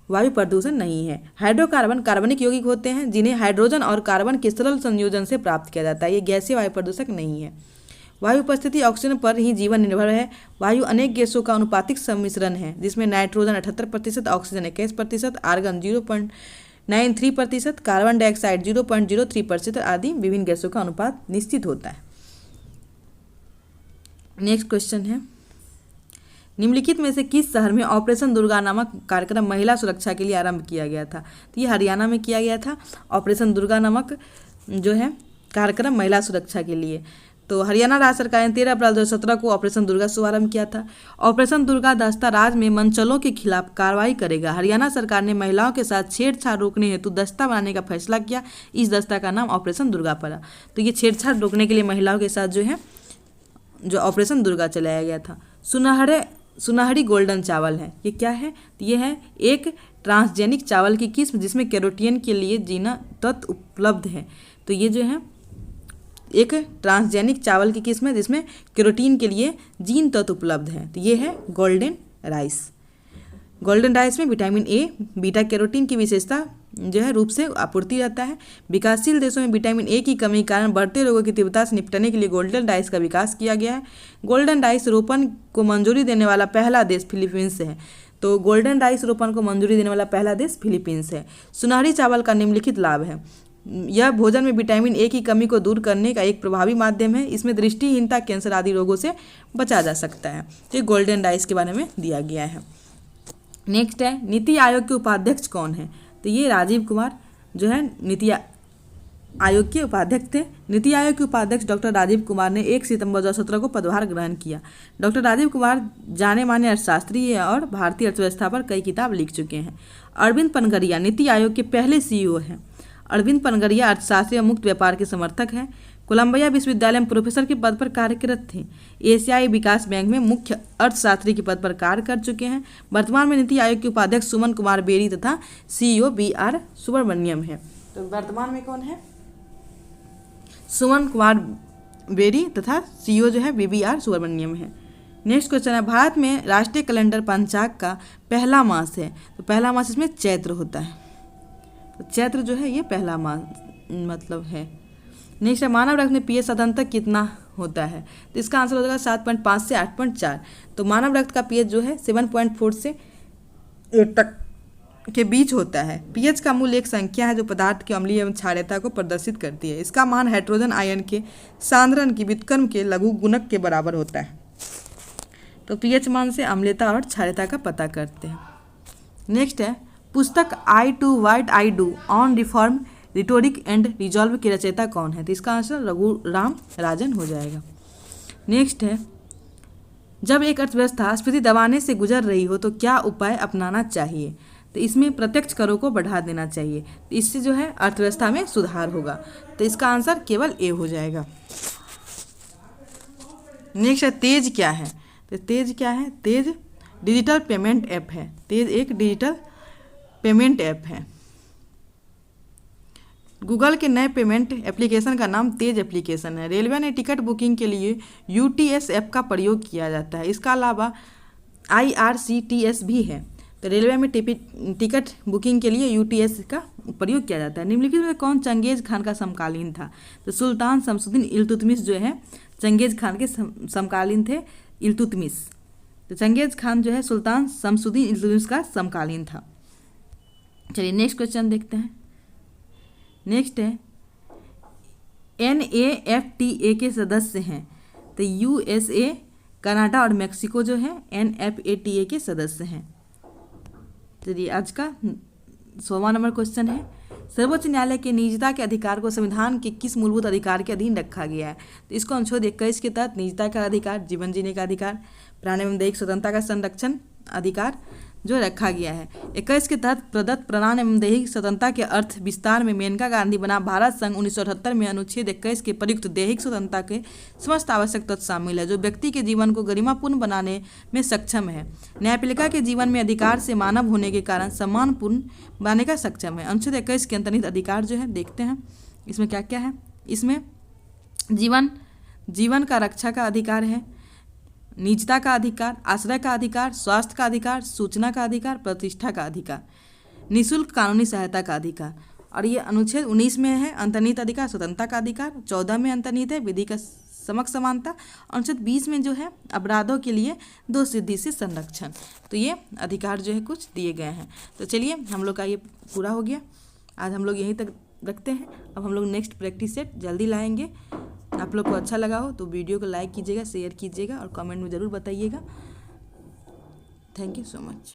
वायु प्रदूषण नहीं है। हाइड्रोकार्बन कार्बनिक यौगिक होते हैं जिन्हें हाइड्रोजन और कार्बन के सरल संयोजन से प्राप्त किया जाता है। ये गैसीय वायु प्रदूषक नहीं है। वायु उपस्थिति ऑक्सीजन पर ही जीवन निर्भर है। वायु अनेक गैसों का अनुपातिक सम्मिश्रण है जिसमें nitrogen 78%, oxygen 21%, argon 0.93%, carbon dioxide 0.03% आदि विभिन्न गैसों का अनुपात निश्चित होता है। नेक्स्ट क्वेश्चन है, निम्नलिखित में से किस शहर में ऑपरेशन दुर्गा नामक कार्यक्रम महिला सुरक्षा के लिए आरंभ किया गया था? तो ये हरियाणा में किया गया था ऑपरेशन दुर्गा नामक जो है कार्यक्रम महिला सुरक्षा के लिए। तो हरियाणा राज्य सरकार ने 13 अप्रैल 2017 को ऑपरेशन दुर्गा शुभारंभ किया था। ऑपरेशन दुर्गा दस्ता राज्य में मंचलों के खिलाफ कार्रवाई करेगा। हरियाणा सरकार ने महिलाओं के साथ छेड़छाड़ रोकने हेतु दस्ता बनाने का फैसला किया। इस दस्ता का नाम ऑपरेशन दुर्गा पड़ा। तो ये छेड़छाड़ रोकने के लिए महिलाओं के साथ जो ऑपरेशन दुर्गा चलाया गया था। सुनहरी गोल्डन चावल है, ये क्या है? तो ये है एक ट्रांसजेनिक चावल की किस्म जिसमें कैरोटीन के लिए जीन तत्व उपलब्ध है। तो ये जो है एक ट्रांसजेनिक चावल की किस्म है जिसमें कैरोटीन के लिए जीन तत्व उपलब्ध है। तो ये है गोल्डन राइस। गोल्डन राइस में विटामिन ए, बीटा कैरोटीन की विशेषता जो है रूप से आपूर्ति रहता है। विकासशील देशों में विटामिन ए की कमी के कारण बढ़ते रोगों की तीव्रता से निपटने के लिए गोल्डन राइस का विकास किया गया है। गोल्डन राइस रोपण को मंजूरी देने वाला पहला देश फिलीपींस है। तो गोल्डन राइस रोपण को मंजूरी देने वाला पहला देश फिलीपींस है। सुनहरी चावल का निम्नलिखित लाभ है। यह भोजन में विटामिन ए की कमी को दूर करने का एक प्रभावी माध्यम है। इसमें दृष्टिहीनता, कैंसर आदि रोगों से बचा जा सकता है। तो गोल्डन राइस के बारे में दिया गया है। नेक्स्ट है, नीति आयोग के उपाध्यक्ष कौन है? तो ये राजीव कुमार जो है नीति आयोग के उपाध्यक्ष थे। नीति आयोग के उपाध्यक्ष डॉक्टर राजीव कुमार ने 1 सितंबर 2017 को पदभार ग्रहण किया। डॉक्टर राजीव कुमार जाने माने अर्थशास्त्री हैं और भारतीय अर्थव्यवस्था पर कई किताब लिख चुके हैं। अरविंद पनगरिया नीति आयोग के पहले CEO हैं। अरविंद पनगरिया अर्थशास्त्री और मुक्त व्यापार के समर्थक हैं। कोलंबिया विश्वविद्यालय में प्रोफेसर के पद पर कार्यरत थे। एशियाई विकास बैंक में मुख्य अर्थशास्त्री के पद पर कार्य कर चुके हैं। वर्तमान में नीति आयोग के उपाध्यक्ष सुमन कुमार बेरी तथा CEO BR सुब्रमण्यम है। तो वर्तमान में कौन है? सुमन कुमार बेरी तथा CEO जो है BR सुब्रमण्यम है। नेक्स्ट क्वेश्चन है, भारत में राष्ट्रीय कैलेंडर पंचांग का पहला मास है। तो पहला मास इसमें चैत्र होता है। तो चैत्र जो है ये पहला मास मतलब है। नेक्स्ट है, मानव रक्त में pH साधारणतः कितना होता है? तो इसका आंसर हो जाएगा 7.5 से 8.4। तो मानव रक्त का pH जो है 7.4 से 8 तक के बीच होता है। pH का मूल्य एक संख्या है जो पदार्थ की अम्लीय एवं क्षारीयता को प्रदर्शित करती है। इसका मान हाइड्रोजन आयन के सांद्रण की व्युत्क्रम के लघु गुणक के बराबर होता है। तो pH मान से अम्लता और क्षारीयता का पता करते हैं। नेक्स्ट है, पुस्तक I too what I do on reform rhetoric and resolve के रचयिता कौन है? तो इसका आंसर रघुराम राजन हो जाएगा। नेक्स्ट है, जब एक अर्थव्यवस्था स्फीति दबाने से गुजर रही हो तो क्या उपाय अपनाना चाहिए? तो इसमें प्रत्यक्ष करों को बढ़ा देना चाहिए। तो इससे जो है अर्थव्यवस्था में सुधार होगा। तो इसका आंसर केवल ए हो जाएगा। नेक्स्ट है, तेज क्या है? तो तेज क्या है? तेज डिजिटल पेमेंट ऐप है। तेज एक डिजिटल पेमेंट ऐप है। गूगल के नए पेमेंट एप्लीकेशन का नाम तेज एप्लीकेशन है। रेलवे ने टिकट बुकिंग के लिए UTS ऐप का प्रयोग किया जाता है। इसका अलावा IRCTS भी है। तो रेलवे में टिकट बुकिंग के लिए UTS का प्रयोग किया जाता है। निम्नलिखित में कौन चंगेज खान का समकालीन था? तो सुल्तान शमसुद्दीन इल्तुतमिश जो है चंगेज खान के समकालीन थे इल्तुतमिश। तो चंगेज खान जो है सुल्तान शमसुद्दीन इल्तुतमिश का समकालीन था। चलिए नेक्स्ट क्वेश्चन देखते हैं। नेक्स्ट है, NAFTA के सदस्य हैं। तो USA, कनाडा और मेक्सिको जो है NFATA के सदस्य हैं। चलिए आज का 100वां नंबर क्वेश्चन है, सर्वोच्च न्यायालय के निजता के अधिकार को संविधान के किस मूलभूत अधिकार के अधीन रखा गया है? तो इसको अनुच्छेद 21 के तहत निजता का अधिकार, जीवन जीने का अधिकार, प्राण एवं दैहिक स्वतंत्रता का संरक्षण अधिकार जो रखा गया है। 21 के तहत प्रदत्त प्राण एवं दैहिक स्वतंत्रता के अर्थ विस्तार में मेनका गांधी बना भारत संघ 1978 में अनुच्छेद 21 के प्रयुक्त दैहिक स्वतंत्रता के समस्त आवश्यक तत्व शामिल है जो व्यक्ति के जीवन को गरिमापूर्ण बनाने में सक्षम है। न्यायपालिका के जीवन में अधिकार से मानव होने के कारण सम्मानपूर्ण बनाने का सक्षम है। अनुच्छेद 21 के अंतर्निहित अधिकार जो है देखते हैं इसमें क्या क्या है। इसमें जीवन का रक्षा का अधिकार है, निजता का अधिकार, आश्रय का अधिकार, स्वास्थ्य का अधिकार, सूचना का अधिकार, प्रतिष्ठा का अधिकार। निःशुल्क कानूनी सहायता का अधिकार, और ये अनुच्छेद 19 में है अंतर्निहित अधिकार स्वतंत्रता का अधिकार, 14 में अंतर्निहित है विधि का समक्ष समानता, अनुच्छेद 20 में जो है अपराधों के लिए दोष सिद्धि से संरक्षण। तो ये अधिकार जो है कुछ दिए गए हैं। तो चलिए हम लोग का ये पूरा हो गया, आज हम लोग यहीं तक रखते हैं। अब हम लोग नेक्स्ट प्रैक्टिस सेट जल्दी लाएंगे। आप लोग को अच्छा लगा हो तो वीडियो को लाइक कीजिएगा, शेयर कीजिएगा और कमेंट में ज़रूर बताइएगा। Thank you so much.